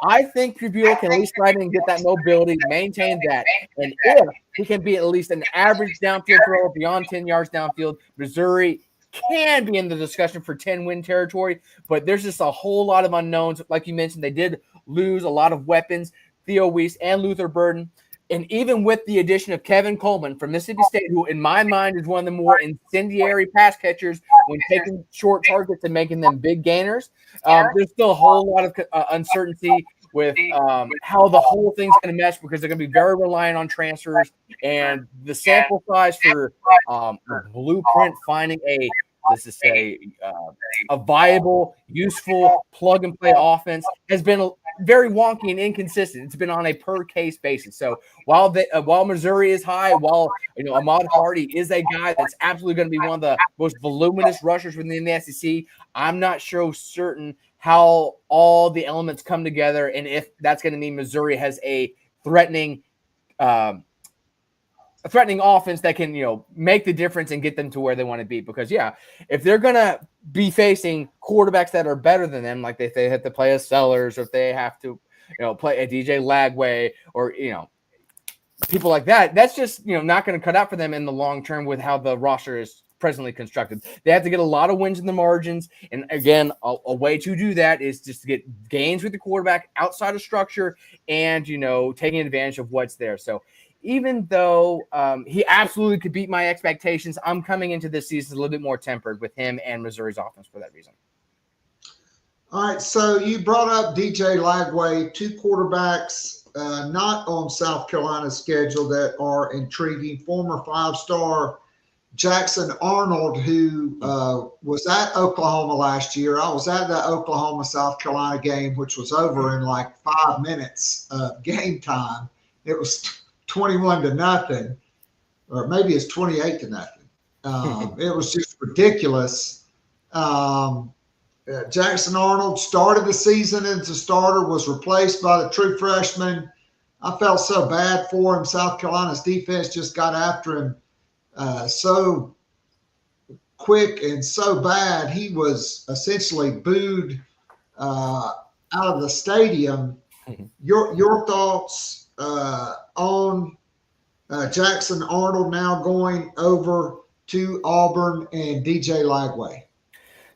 I think Pribula can at least try and get that mobility, maintain that, and if he can be at least an average downfield thrower beyond 10 yards downfield, Missouri can be in the discussion for 10-win territory, but there's just a whole lot of unknowns. Like you mentioned, they did lose a lot of weapons, Theo Weiss and Luther Burden. And even with the addition of Kevin Coleman from Mississippi State, who in my mind is one of the more incendiary pass catchers when taking short targets and making them big gainers, there's still a whole lot of uncertainty with how the whole thing's going to mesh, because they're going to be very reliant on transfers, and the sample size for Blueprint finding a viable, useful plug-and-play offense has been very wonky and inconsistent. It's been on a per-case basis. So while Missouri is high, while Ahmad Hardy is a guy that's absolutely going to be one of the most voluminous rushers within the SEC, I'm not certain how all the elements come together and if that's going to mean Missouri has a threatening offense that can, make the difference and get them to where they want to be. Because, if they're going to be facing quarterbacks that are better than them, like if they have to play a Sellers, or if they have to, play a DJ Lagway, or, people like that, that's just, not going to cut out for them in the long term with how the roster is presently constructed. They have to get a lot of wins in the margins. And again, a way to do that is just to get gains with the quarterback outside of structure and, taking advantage of what's there. So even though he absolutely could beat my expectations, I'm coming into this season a little bit more tempered with him and Missouri's offense for that reason. All right, so you brought up DJ Lagway, two quarterbacks not on South Carolina's schedule that are intriguing. Former five-star Jackson Arnold, who was at Oklahoma last year. I was at that Oklahoma-South Carolina game, which was over in like 5 minutes of game time. It was 21-0, or maybe it's 28-0. It was just ridiculous. Jackson Arnold started the season as a starter, was replaced by the true freshman. I felt so bad for him. South Carolina's defense just got after him so quick and so bad. He was essentially booed out of the stadium. Your thoughts on Jackson Arnold now going over to Auburn and DJ Lagway?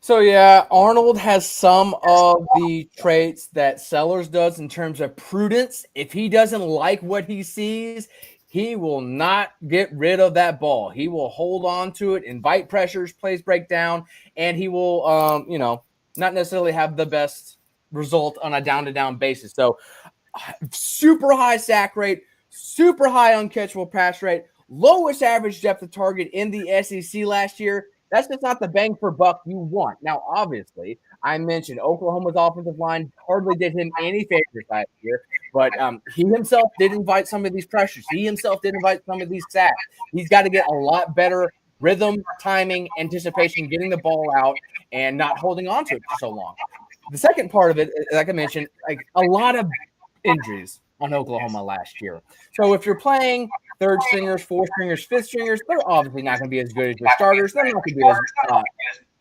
So, yeah, Arnold has some of the traits that Sellers does in terms of prudence. If he doesn't like what he sees, he will not get rid of that ball. He will hold on to it, invite pressures, plays break down, and he will, not necessarily have the best result on a down-to-down basis. So, super high sack rate, super high uncatchable pass rate, lowest average depth of target in the SEC last year. That's just not the bang for buck you want. Now, obviously, I mentioned Oklahoma's offensive line hardly did him any favors last year, but he himself did invite some of these pressures. He himself did invite some of these sacks. He's got to get a lot better rhythm, timing, anticipation, getting the ball out, and not holding on to it for so long. The second part of it, like I mentioned, like a lot of injuries on Oklahoma last year. So if you're playing third stringers, fourth stringers, fifth stringers, they're obviously not going to be as good as your starters. They're not going to be as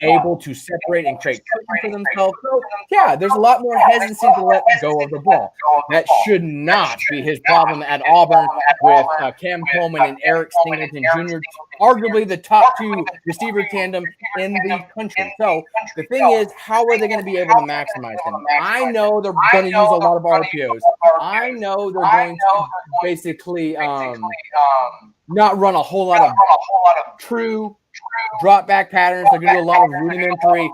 able to separate and create cushion for themselves. So, yeah, there's a lot more hesitancy to let go of the ball. That should not be his problem at Auburn with Cam Coleman and Eric Singleton Jr., arguably the top two receiver tandem in the country. So the thing is, how are they going to be able to maximize them? I know they're going to use a lot of RPOs. I know they're going to basically not run a whole lot of true drop back patterns. They're going to do a lot of rudimentary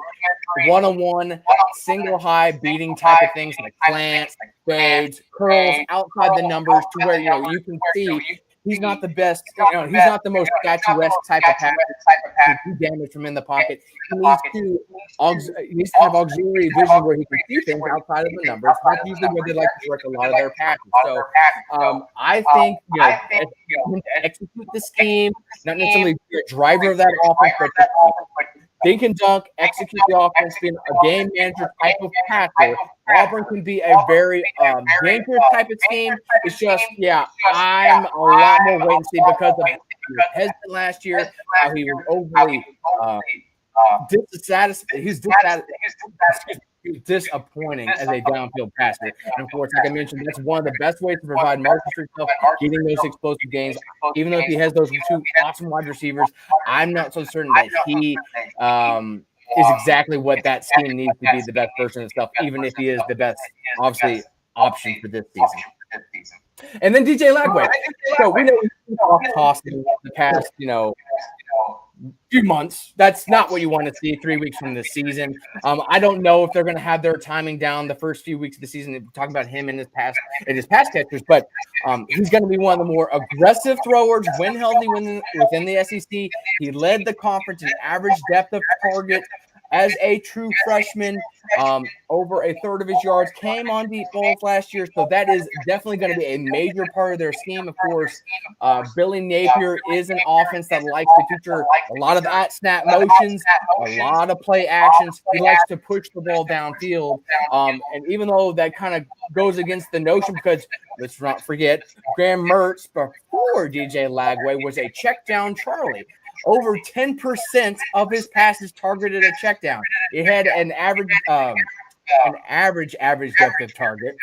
one-on-one, single high beating type of things like slants, fades, curls outside the numbers to where you can see he's not the best. He's not the most statuesque type of passer to do damage from in the pocket. He needs to have auxiliary vision where he can see things outside of the numbers. That's usually where they like to work a lot of their passes. So I think execute the scheme, not necessarily be a driver of that offense, but think and dunk, execute the offense, being a game manager type of passer. Auburn can be a very dangerous type of scheme. It's just, I'm a lot more wait and see because of he was hesitant last year. He was overly dissatisfied. He's disappointing as a downfield passer. And of course, like I mentioned, that's one of the best ways to provide margin for yourself, getting those explosive games. Even though if he has those two awesome wide receivers, I'm not so certain that he is exactly what that scheme needs to be the best version of himself, even if he is the best, obviously, option for this season. And then DJ Lagway. So we know he's off tossing the past, few months. That's not what you want to see 3 weeks from the season. I don't know if they're going to have their timing down the first few weeks of the season. We're talking about him and his pass catchers, but he's going to be one of the more aggressive throwers when healthy within the SEC. He led the conference in average depth of target as a true freshman. Over a third of his yards came on deep balls last year, so that is definitely going to be a major part of their scheme. Of course, Billy Napier is an offense that likes to feature a lot of at-snap motions, a lot of play actions. He likes to push the ball downfield, and even though that kind of goes against the notion, because let's not forget, Graham Mertz before DJ Lagway was a check-down Charlie. Over 10% of his passes targeted a check down. It had an average depth of target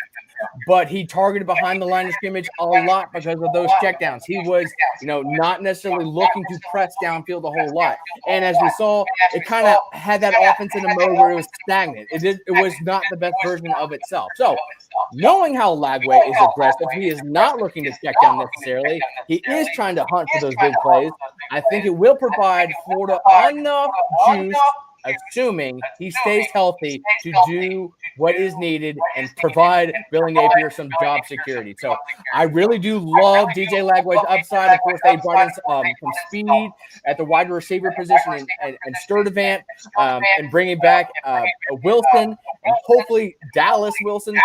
but he targeted behind the line of scrimmage a lot because of those checkdowns. He was, not necessarily looking to press downfield a whole lot. And as we saw, it kind of had that offense in a mode where it was stagnant. It was not the best version of itself. So, knowing how Lagway is aggressive, he is not looking to check down necessarily. He is trying to hunt for those big plays. I think it will provide Florida enough juice, assuming he stays healthy, to do what is needed and provide Billy Napier some job security. So I really do love DJ Lagway's upside. Of course, they brought in some speed at the wide receiver position and Sturdivant, and bringing back Wilson, and hopefully Dallas Wilson,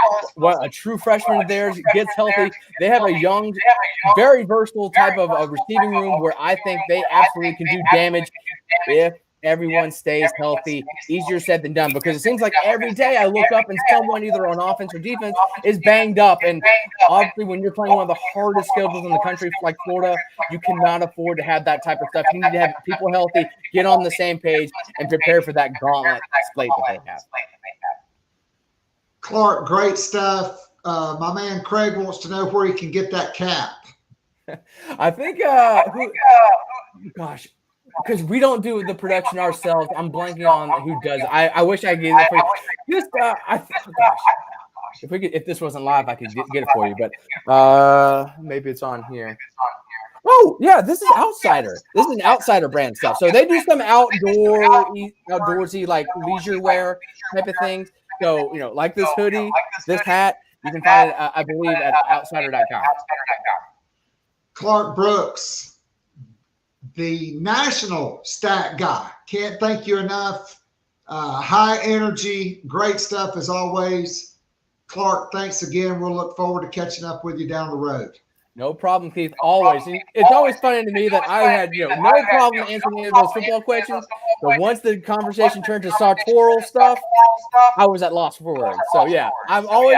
a true freshman of theirs, gets healthy. They have a young, very versatile type of receiving room where I think they absolutely can do damage if everyone stays healthy. Easier said than done, because it seems like every day I look up and someone either on offense or defense is banged up. And obviously when you're playing one of the hardest schedules in the country like Florida, you cannot afford to have that type of stuff. You need to have people healthy, get on the same page, and prepare for that gauntlet slate that they have. Clark, great stuff. My man Craig wants to know where he can get that cap. I think, because we don't do the production ourselves. I'm blanking on who does. I wish I could get it for you. If this wasn't live, I could get it for you. But maybe it's on here. Oh yeah, this is Outsider. This is an Outsider brand stuff. So they do some outdoorsy like leisure wear type of things. So like this hoodie, this hat, you can find it, I believe, at outsider.com. Clark Brooks, the national stat guy. Can't thank you enough. High energy, great stuff as always. Clark, thanks again. We'll look forward to catching up with you down the road. No problem, Keith. Always. And it's always funny to me that I had no problem answering any of those football questions. But once the conversation turned to sartorial stuff, I was at loss for words. So yeah, I'm always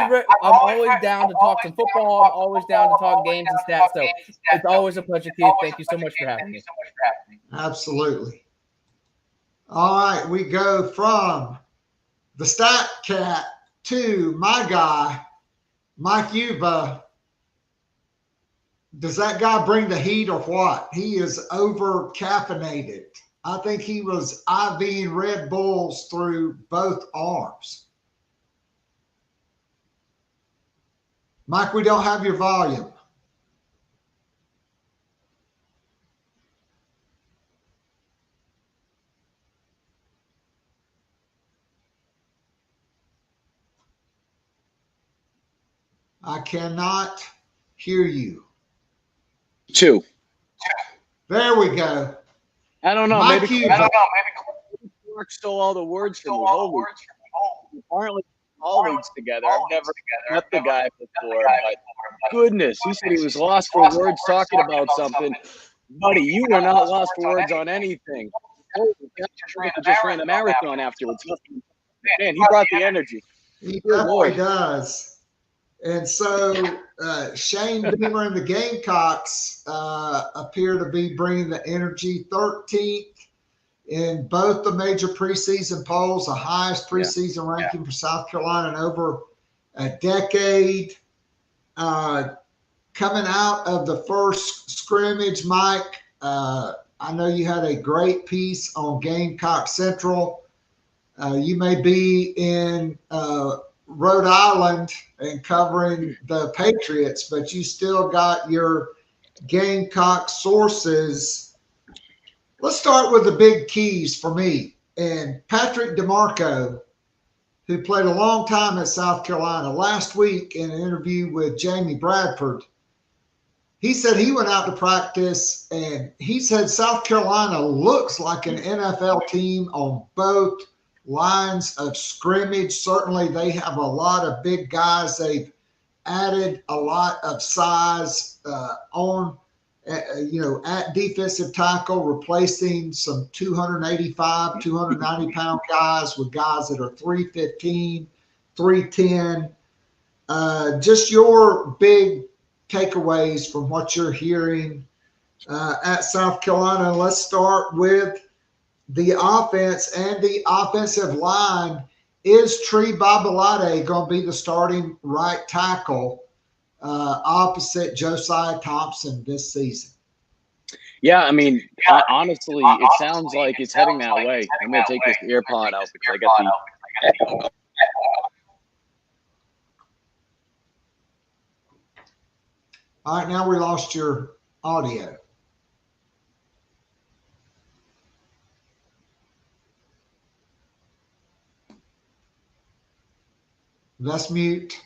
down to talk some football. I'm always down to talk games and stats. So it's always a pleasure, Keith. Thank you so much for having me. Absolutely. All right, we go from the stat cat to my guy, Mike Uva. Does that guy bring the heat or what? He is over caffeinated. I think he was IVing Red Bulls through both arms. Mike, we don't have your volume. I cannot hear you. Two. There we go. I don't know. Mike Maybe Clark stole all the words from me. Holy. Apparently, all leads together. I've never met the guy before, but goodness, he said he was lost for words talking about something. Buddy, you were not lost for words on anything. Holy, just ran a marathon afterwards. Man, he brought the energy. He definitely does. And so Shane Beamer and the Gamecocks appear to be bringing the energy. 13th in both the major preseason polls, the highest preseason ranking for South Carolina in over a decade. Coming out of the first scrimmage, Mike, I know you had a great piece on Gamecock Central. You may be in Rhode Island and covering the Patriots, but you still got your Gamecock sources. Let's start with the big keys for me. And Patrick DeMarco, who played a long time at South Carolina, last week in an interview with Jamie Bradford, he said he went out to practice and he said South Carolina looks like an NFL team on both lines of scrimmage. Certainly they have a lot of big guys. They've added a lot of size at defensive tackle, replacing some 285, 290 pound guys with guys that are 315, 310. Just your big takeaways from what you're hearing at South Carolina. Let's start with the offense and the offensive line. is Tree Babalade going to be the starting right tackle opposite Josiah Thompson this season? Yeah, I mean, honestly, it sounds like it's heading that way. I'm going to take this AirPod out because I got the. All right, now we lost your audio. Let's mute.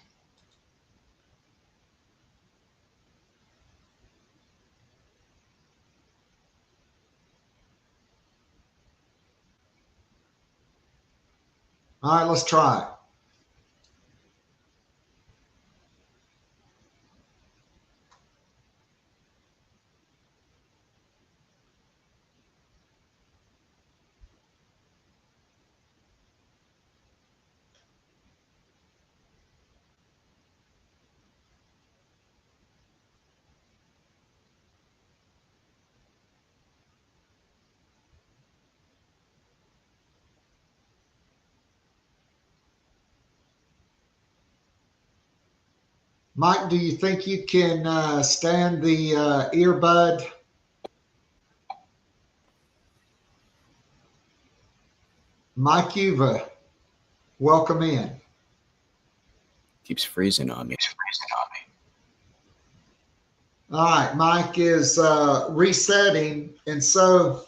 All right, let's try it. Mike, do you think you can stand the earbud? Mike Uva, welcome in. Keeps freezing on me. All right, Mike is resetting, and so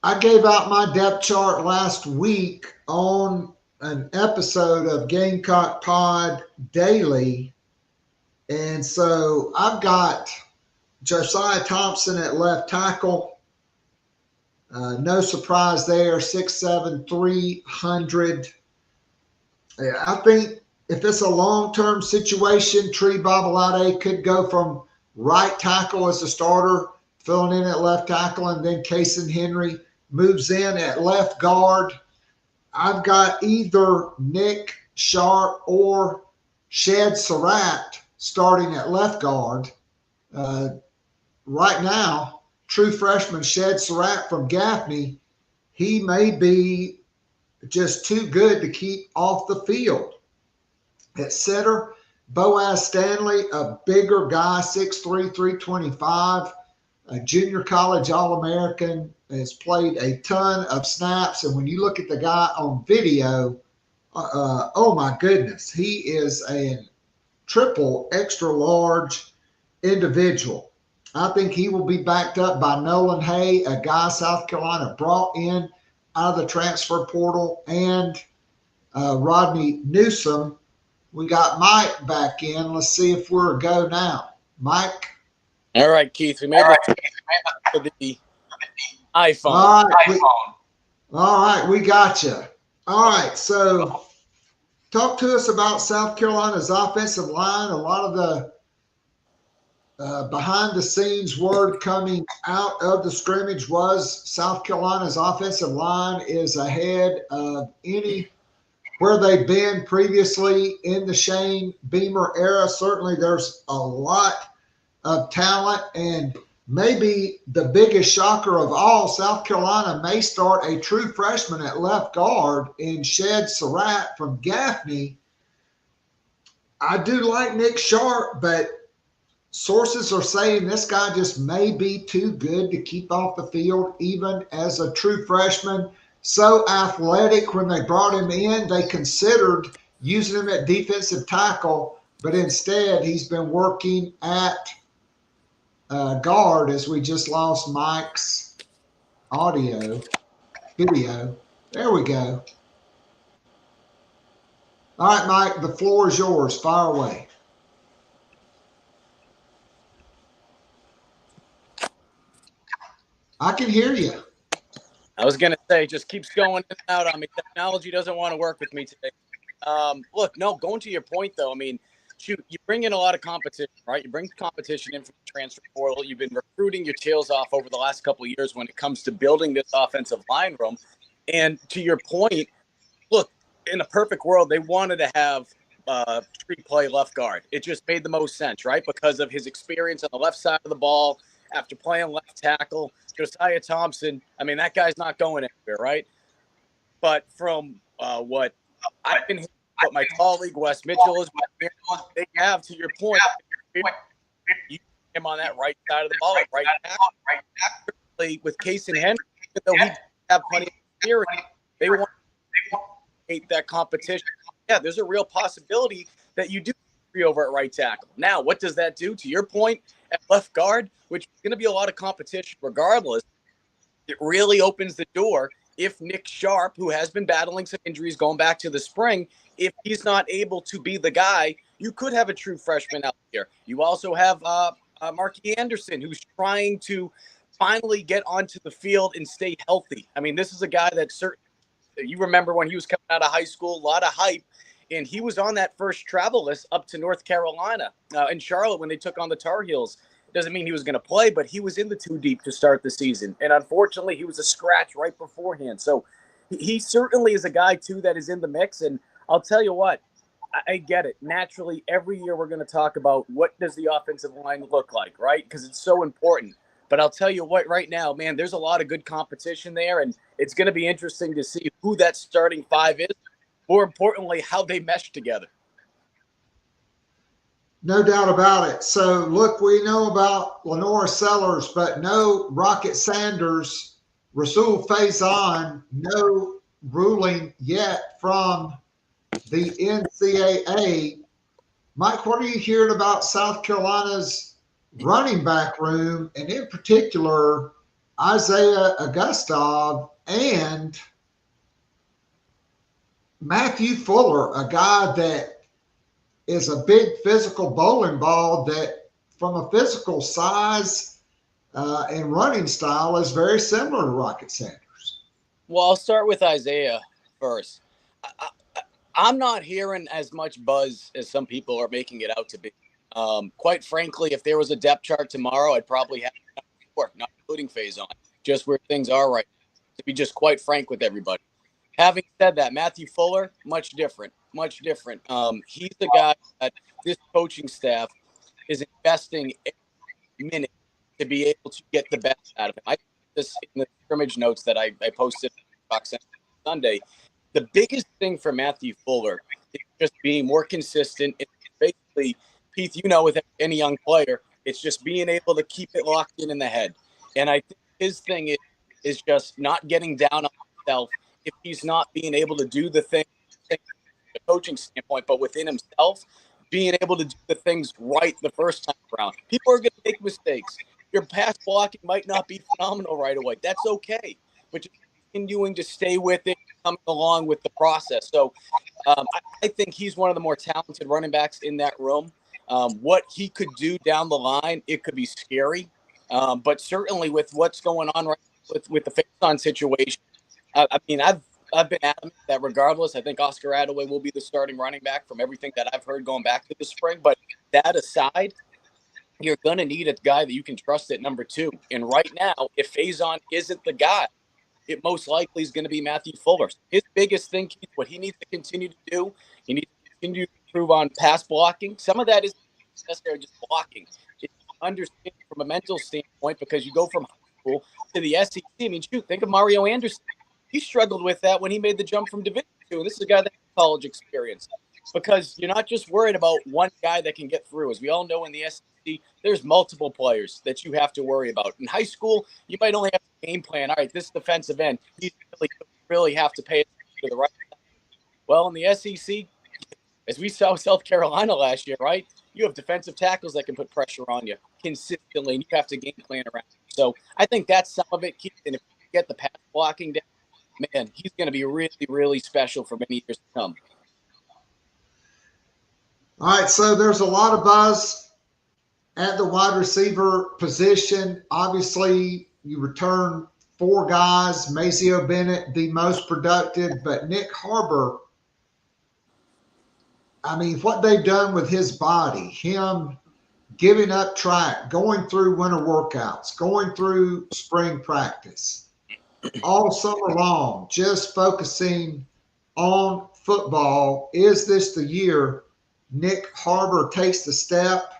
I gave out my depth chart last week on an episode of Gamecock Pod Daily, and so I've got Josiah Thompson at left tackle. No surprise there, 6'7", 300. I think if it's a long-term situation, Tree Babalade could go from right tackle as a starter, filling in at left tackle, and then Kason Henry moves in at left guard. I've got either Nick Sharp or Shed Surratt starting at left guard. Right now, true freshman Shed Surratt from Gaffney, he may be just too good to keep off the field. At center, Boaz Stanley, a bigger guy, 6'3", 325, a junior college All-American, has played a ton of snaps. And when you look at the guy on video, oh my goodness, he is a triple extra large individual. I think he will be backed up by Nolan Hay, a guy South Carolina brought in out of the transfer portal, and Rodney Newsom. We got Mike back in. Let's see if we're a go now. Mike? All right, Keith. We made it to the iPhone. All right, we got you. All right, so talk to us about South Carolina's offensive line. A lot of the behind-the-scenes word coming out of the scrimmage was South Carolina's offensive line is ahead of where they've been previously in the Shane Beamer era. Certainly there's a lot of talent, and maybe the biggest shocker of all, South Carolina may start a true freshman at left guard in Shed Surratt from Gaffney. I do like Nick Sharp, but sources are saying this guy just may be too good to keep off the field, even as a true freshman. So athletic. When they brought him in, they considered using him at defensive tackle, but instead he's been working at guard, as we just lost Mike's video. There we go. All right, Mike, the floor is yours. Fire away. I can hear you. I was going to say, just keeps going in and out on me. Technology doesn't want to work with me today. Look, no, going to your point, though, I mean, shoot, you bring in a lot of competition, right? You bring competition in from the transfer portal. You've been recruiting your tails off over the last couple of years when it comes to building this offensive line room. And to your point, look, in a perfect world, they wanted to have Tree play left guard. It just made the most sense, right? Because of his experience on the left side of the ball after playing left tackle. Josiah Thompson, I mean, that guy's not going anywhere, right? but from what I've been hearing, what my colleague Wes Mitchell is, they have, to your point, you him on that right side of the ball, right now. With Case and Henry, even though he have plenty of experience, they want to hate that competition. Yeah, there's a real possibility that you do over at right tackle. Now, what does that do? To your point, at left guard, which is going to be a lot of competition regardless, it really opens the door. If Nick Sharp, who has been battling some injuries going back to the spring, if he's not able to be the guy, you could have a true freshman out there. You also have Marky Anderson, who's trying to finally get onto the field and stay healthy. I mean, this is a guy that you remember when he was coming out of high school, a lot of hype. And he was on that first travel list up to North Carolina in Charlotte when they took on the Tar Heels. Doesn't mean he was going to play, but he was in the 2 deep to start the season. And unfortunately, he was a scratch right beforehand. So he certainly is a guy, too, that is in the mix. And I'll tell you what, I get it. Naturally, every year we're going to talk about what does the offensive line look like, right? Because it's so important. But I'll tell you what, right now, man, there's a lot of good competition there. And it's going to be interesting to see who that starting 5 is. More importantly, how they mesh together. No doubt about it. So, look, we know about LaNorris Sellers, but no Rocket Sanders, Rasul Faison, no ruling yet from the NCAA. Mike, what are you hearing about South Carolina's running back room, and in particular, Isaiah Augustov and Matthew Fuller, a guy that is a big physical bowling ball that from a physical size and running style is very similar to Rocket Sanders? Well, I'll start with Isaiah first. I'm not hearing as much buzz as some people are making it out to be. Quite frankly, if there was a depth chart tomorrow, I'd probably have 4, not including Faison, just where things are right now, to be just quite frank with everybody. Having said that, Matthew Fuller, much different. He's the guy that this coaching staff is investing every minute to be able to get the best out of him. I put this in the scrimmage notes that I posted on Gamecock Central Sunday. The biggest thing for Matthew Fuller is just being more consistent. It's basically, Keith, with any young player, it's just being able to keep it locked in the head. And I think his thing is just not getting down on himself if he's not being able to do the thing from a coaching standpoint, but within himself, being able to do the things right the first time around. People are going to make mistakes. Your pass blocking might not be phenomenal right away. That's okay. But just continuing to stay with it, coming along with the process. So I think he's one of the more talented running backs in that room. What he could do down the line, it could be scary. But certainly with what's going on right with the Faison situation, I mean, I've been adamant that regardless, I think Oscar Attaway will be the starting running back from everything that I've heard going back to the spring. But that aside, you're going to need a guy that you can trust at number 2. And right now, if Faison isn't the guy, it most likely is going to be Matthew Fuller. His biggest thing, what he needs to continue to do, he needs to continue to improve on pass blocking. Some of that is necessarily just blocking. It's understanding from a mental standpoint, because you go from high school to the SEC. I mean, think of Mario Anderson. He struggled with that when he made the jump from Division II. And this is a guy that has college experience, because you're not just worried about one guy that can get through. As we all know, in the SEC, there's multiple players that you have to worry about. In high school, you might only have a game plan. All right, this defensive end, you really have to pay attention to the right side. Well, in the SEC, as we saw with South Carolina last year, right, you have defensive tackles that can put pressure on you consistently, and you have to game plan around. So I think that's some of it, Keith. And if you get the pass blocking down, man, he's going to be really, really special for many years to come. All right, so there's a lot of buzz at the wide receiver position. Obviously, you return 4 guys. Maceo Bennett, the most productive, but Nick Harbor, I mean, what they've done with his body, him giving up track, going through winter workouts, going through spring practice, all summer long, just focusing on football. Is this the year Nick Harbor takes the step?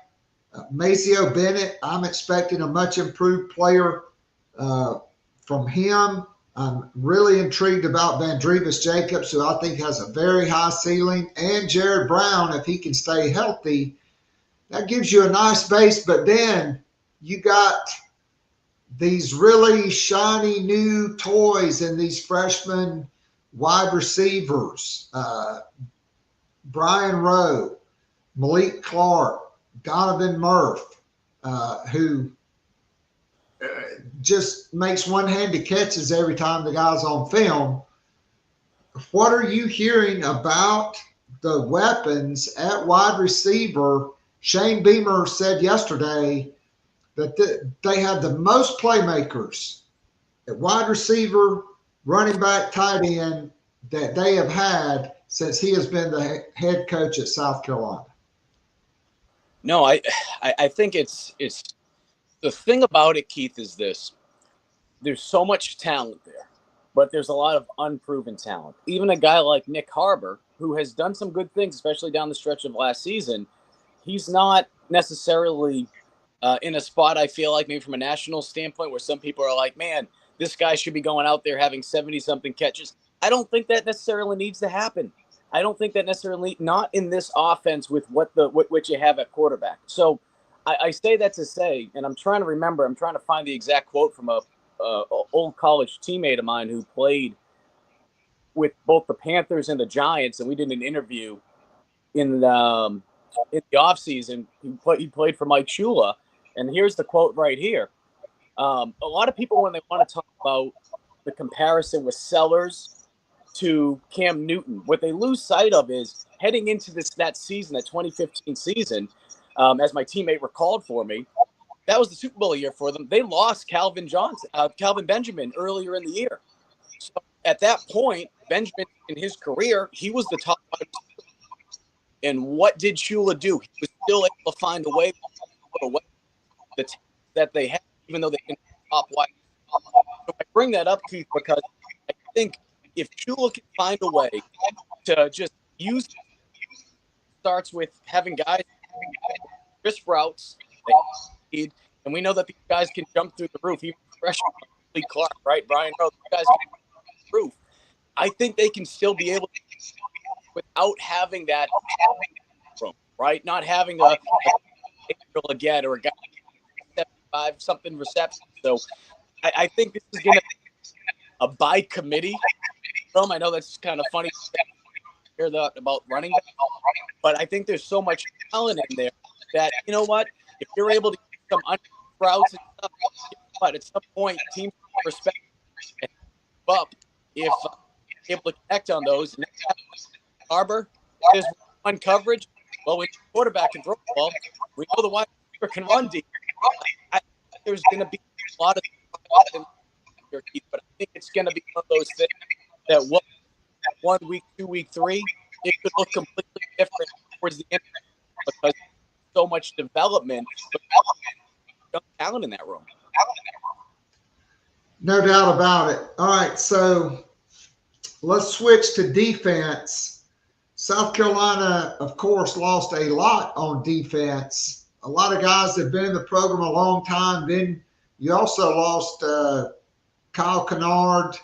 Maceo Bennett, I'm expecting a much improved player from him. I'm really intrigued about Vandrevis Jacobs, who I think has a very high ceiling, and Jared Brown, if he can stay healthy. That gives you a nice base, but then you got these really shiny new toys in these freshman wide receivers. Brian Rowe, Malik Clark, Donovan Murph, who just makes one-handed catches every time the guy's on film. What are you hearing about the weapons at wide receiver? Shane Beamer said yesterday that they had the most playmakers at wide receiver, running back, tight end that they have had since he has been the head coach at South Carolina. No, I think it's the thing about it, Keith, is this. There's so much talent there, but there's a lot of unproven talent. Even a guy like Nick Harbor, who has done some good things, especially down the stretch of last season, he's not necessarily in a spot, I feel like, maybe from a national standpoint, where some people are like, man, this guy should be going out there having 70-something catches. I don't think that necessarily needs to happen. I don't think that necessarily, not in this offense with what you have at quarterback. So I say that to say, and I'm trying to find the exact quote from a old college teammate of mine who played with both the Panthers and the Giants, and we did an interview in the offseason. He played for Mike Uva, and here's the quote right here. A lot of people, when they want to talk about the comparison with Sellers to Cam Newton, what they lose sight of is heading into that season, that 2015 season, as my teammate recalled for me, that was the Super Bowl year for them. They lost Calvin Benjamin earlier in the year. So at that point, Benjamin in his career, he was the top wide receiver. And what did Shula do? He was still able to find a way to put away the talent that they had, even though they didn't have top wide. So I bring that up, Keith, because I think if Shula can find a way to just use, starts with having guys crisp routes, and we know that these guys can jump through the roof. Even freshman Clark, right? Brian Rowe, these guys can jump through the roof. I think they can still be able to, without having that room, right? Not having a Leggett or a guy 75 something reception. So I think this is going to be a by committee. I know that's kind of funny to hear about running back, but I think there's so much talent in there that, you know what, if you're able to get some routes and stuff, but at some point teams respect and up if able to connect on those. And Harbor is one coverage. Well, when the quarterback can throw the ball, we know the wide receiver can run deep. I think there's going to be a lot of here, Keith, but I think it's going to be one of those things that 1 week, 2 week, 3, it could look completely different towards the end because so much development, but talent in that room. No doubt about it. All right, so let's switch to defense. South Carolina, of course, lost a lot on defense. A lot of guys have been in the program a long time. Then you also lost Kyle Kennard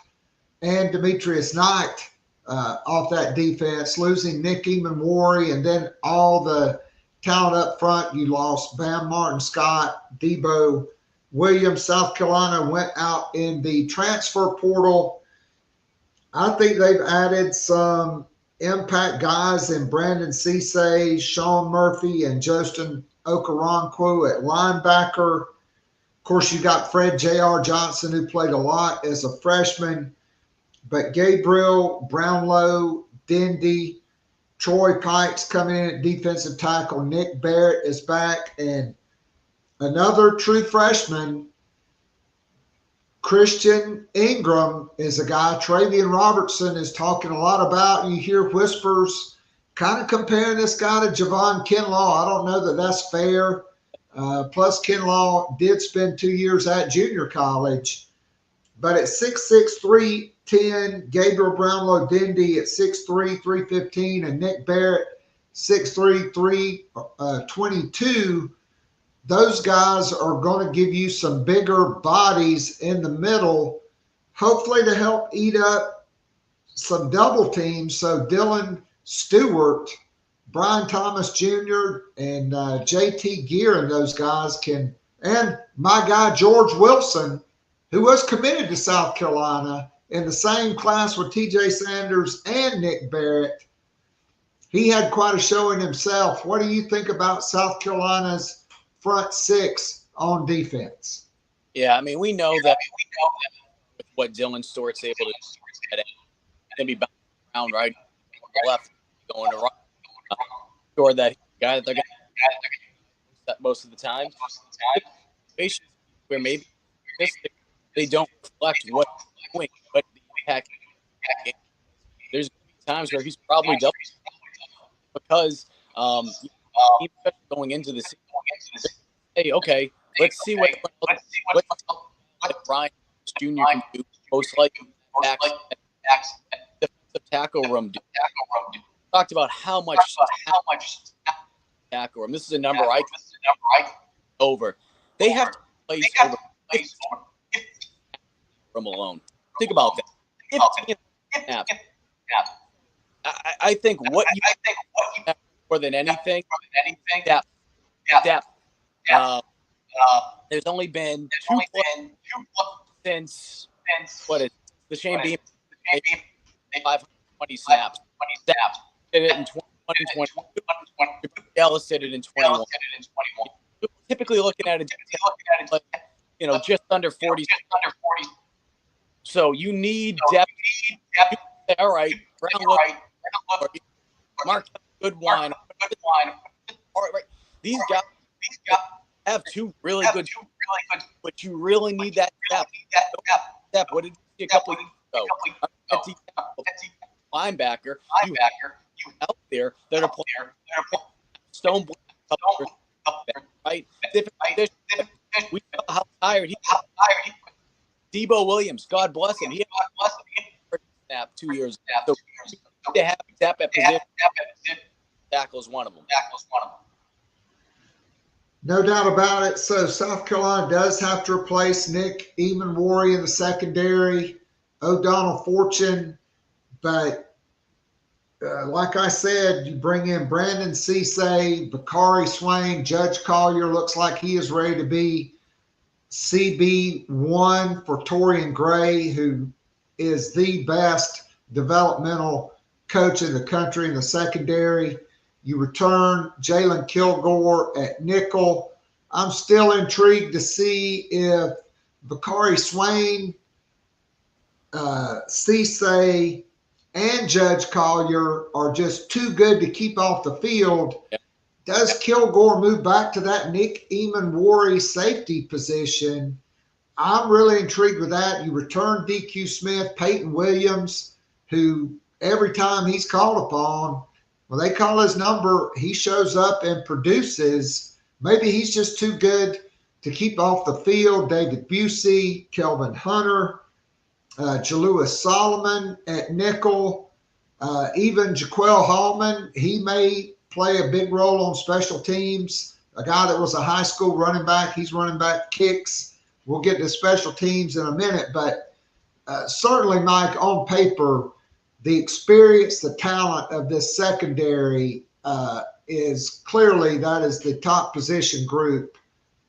and Demetrius Knight off that defense, losing Nick Emanwari, and then all the talent up front. You lost Bam Martin Scott, Debo Williams. South Carolina went out in the transfer portal. I think they've added some impact guys in Brandon Cisse, Sean Murphy, and Justin Okoronkwo at linebacker. Of course, you got Fred J.R. Johnson, who played a lot as a freshman. But Gabriel, Brownlow, Dindy, Troy Pikes coming in at defensive tackle. Nick Barrett is back. And another true freshman, Christian Ingram, is a guy Travian Robertson is talking a lot about. You hear whispers kind of comparing this guy to Javon Kinlaw. I don't know that that's fair. Plus, Kinlaw did spend 2 years at junior college. But at 6'6", 310, Gabriel Brownlow Dindy at 6'3", 315, and Nick Barrett 6'3", 322. Those guys are going to give you some bigger bodies in the middle. hopefully to help eat up some double teams so Dylan Stewart, Brian Thomas Jr., and JT Gear and those guys can, and my guy George Wilson, who was committed to South Carolina in the same class with TJ Sanders and Nick Barrett. He had quite a showing himself. What do you think about South Carolina's front six on defense? Yeah, I mean, we know that with what Dylan Stewart's able to do, it's going to be bouncing around right, left, going to right. Sure that guy that they're going to most of the time. Where maybe they don't reflect what they're doing, but the impact. There's times where he's probably double because going into the season. Hey, okay, let's see what Ryan Jr. can do. Most likely defensive tackle room. Talked about how much tackle room. This is a number I over. They have to place over 50 from alone. Think about that. 15 snaps. I think what you have more than anything, depth. There's only been two since what is the Shane Beam 520 snaps. Did it in 2020. Ellis did it in 21. Typically looking at it, just under 40. So you need depth. All right, Mark Goodwine. All right, these guys have two really good, but you really need that depth. What did you see a couple of years ago? Linebacker, you out there that are playing stone right? We saw how tired he was. Debo Williams, God bless him. He had a snap 2 years ago. So to have depth at position, tackle's one of them. No doubt about it. So South Carolina does have to replace Nick Eamon-Worry in the secondary, O'Donnell Fortune, but like I said, you bring in Brandon Cisse, Bakari Swain, Judge Collier looks like he is ready to be CB1 for Torian Gray, who is the best developmental coach in the country in the secondary. You return Jalen Kilgore at nickel. I'm still intrigued to see if Bakari Swain, Cisse, and Judge Collier are just too good to keep off the field. Yep. Does Kilgore move back to that Nick Eamon-Worry safety position? I'm really intrigued with that. You return DQ Smith, Peyton Williams, who every time he's called upon, when they call his number, he shows up and produces. Maybe he's just too good to keep off the field. David Busey, Kelvin Hunter, Jalewis Solomon at nickel, even Jaquel Hallman. He may play a big role on special teams. A guy that was a high school running back. He's running back kicks. We'll get to special teams in a minute, but certainly, Mike, on paper, the experience, the talent of this secondary is clearly that is the top position group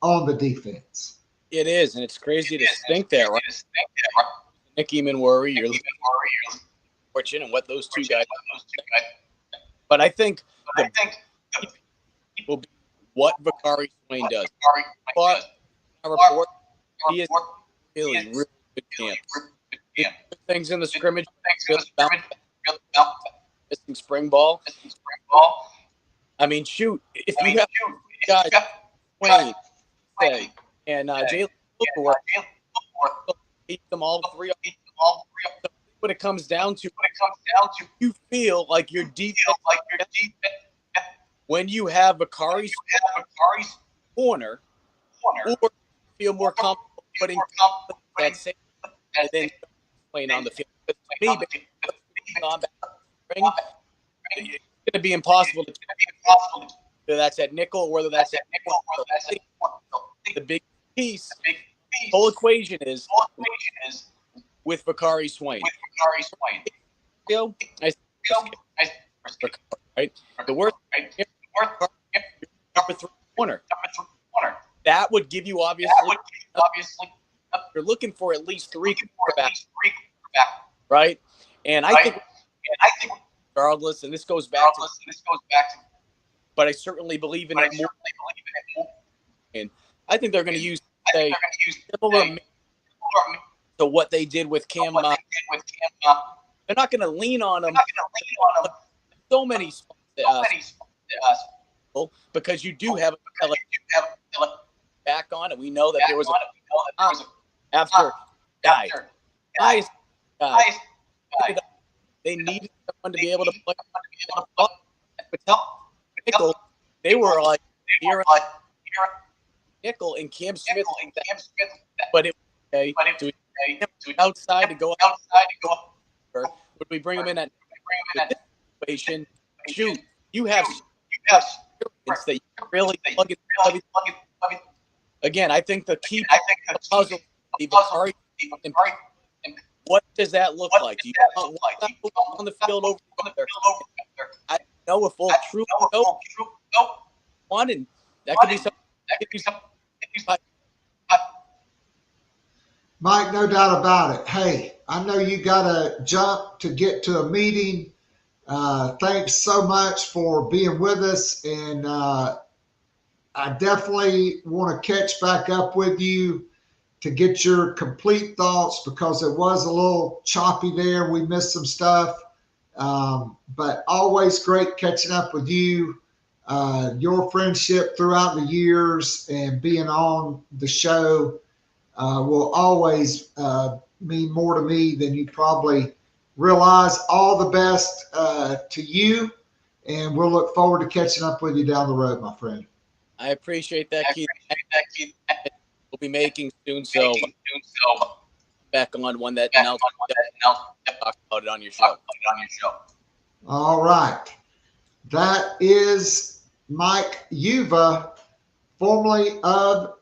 on the defense. It is, and it's crazy to think that, right? Nick Eamon-Worry, you're fortunate, and what those two guys. But I think will be what Bakari Swain does. But I report he is really good camp. Things in the scrimmage, missing spring ball. I mean, shoot, if you have guys, Wayne, say, and Jalen Kilgore, beat them all three. So what it comes down to, you feel like your defense, when you have Bakari's corner, or feel more comfortable putting that same and then playing on the field. But to me, it's going to be impossible to whether that's at nickel or whether that's at nickel. The big piece, the whole equation is with Bakari Swain. Right? The worst number 3 corner. That would give you obviously you're looking for at least 3 quarterbacks, right? And I think regardless, and this goes back to, but I certainly believe in it more. And I think they're going to use similar to what they did with Cam. They're not going to lean on them. So many because you do have a back on it. We know that there was after guys. They needed someone to be able to play. Nyckoles, they were like Nyckoles and Cam Smith, but it was to outside to go outside. Would we bring him in at situation? Shoot, you have that you really plug it. Again, I think the key puzzle. What does that look like? Do you want on the field over there? I know if full true one, and that could be something. Mike, no doubt about it. Hey, I know you got to jump to get to a meeting. Thanks so much for being with us, and I definitely want to catch back up with you to get your complete thoughts, because it was a little choppy there. We missed some stuff, but always great catching up with you. Your friendship throughout the years and being on the show will always mean more to me than you probably realize. All the best to you, and we'll look forward to catching up with you down the road, my friend. I appreciate that, Keith. We'll be making soon, so back on one that now talk about it on your show. All right. That is Mike Uva, formerly of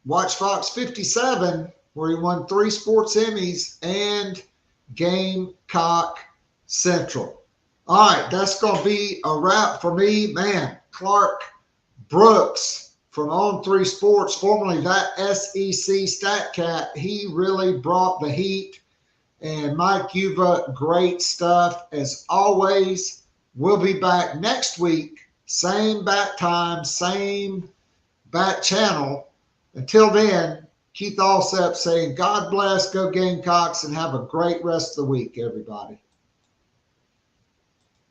Watch Fox 57, where he won 3 sports Emmys, and Gamecock Central. All right, that's going to be a wrap for me. Man, Clark Brooks from On3 Sports, formerly that SEC Stat Cat, he really brought the heat. And Mike Uva, great stuff as always. We'll be back next week, same bat time, same bat channel. Until then, Keith Alsep saying, God bless, go Gamecocks, and have a great rest of the week, everybody.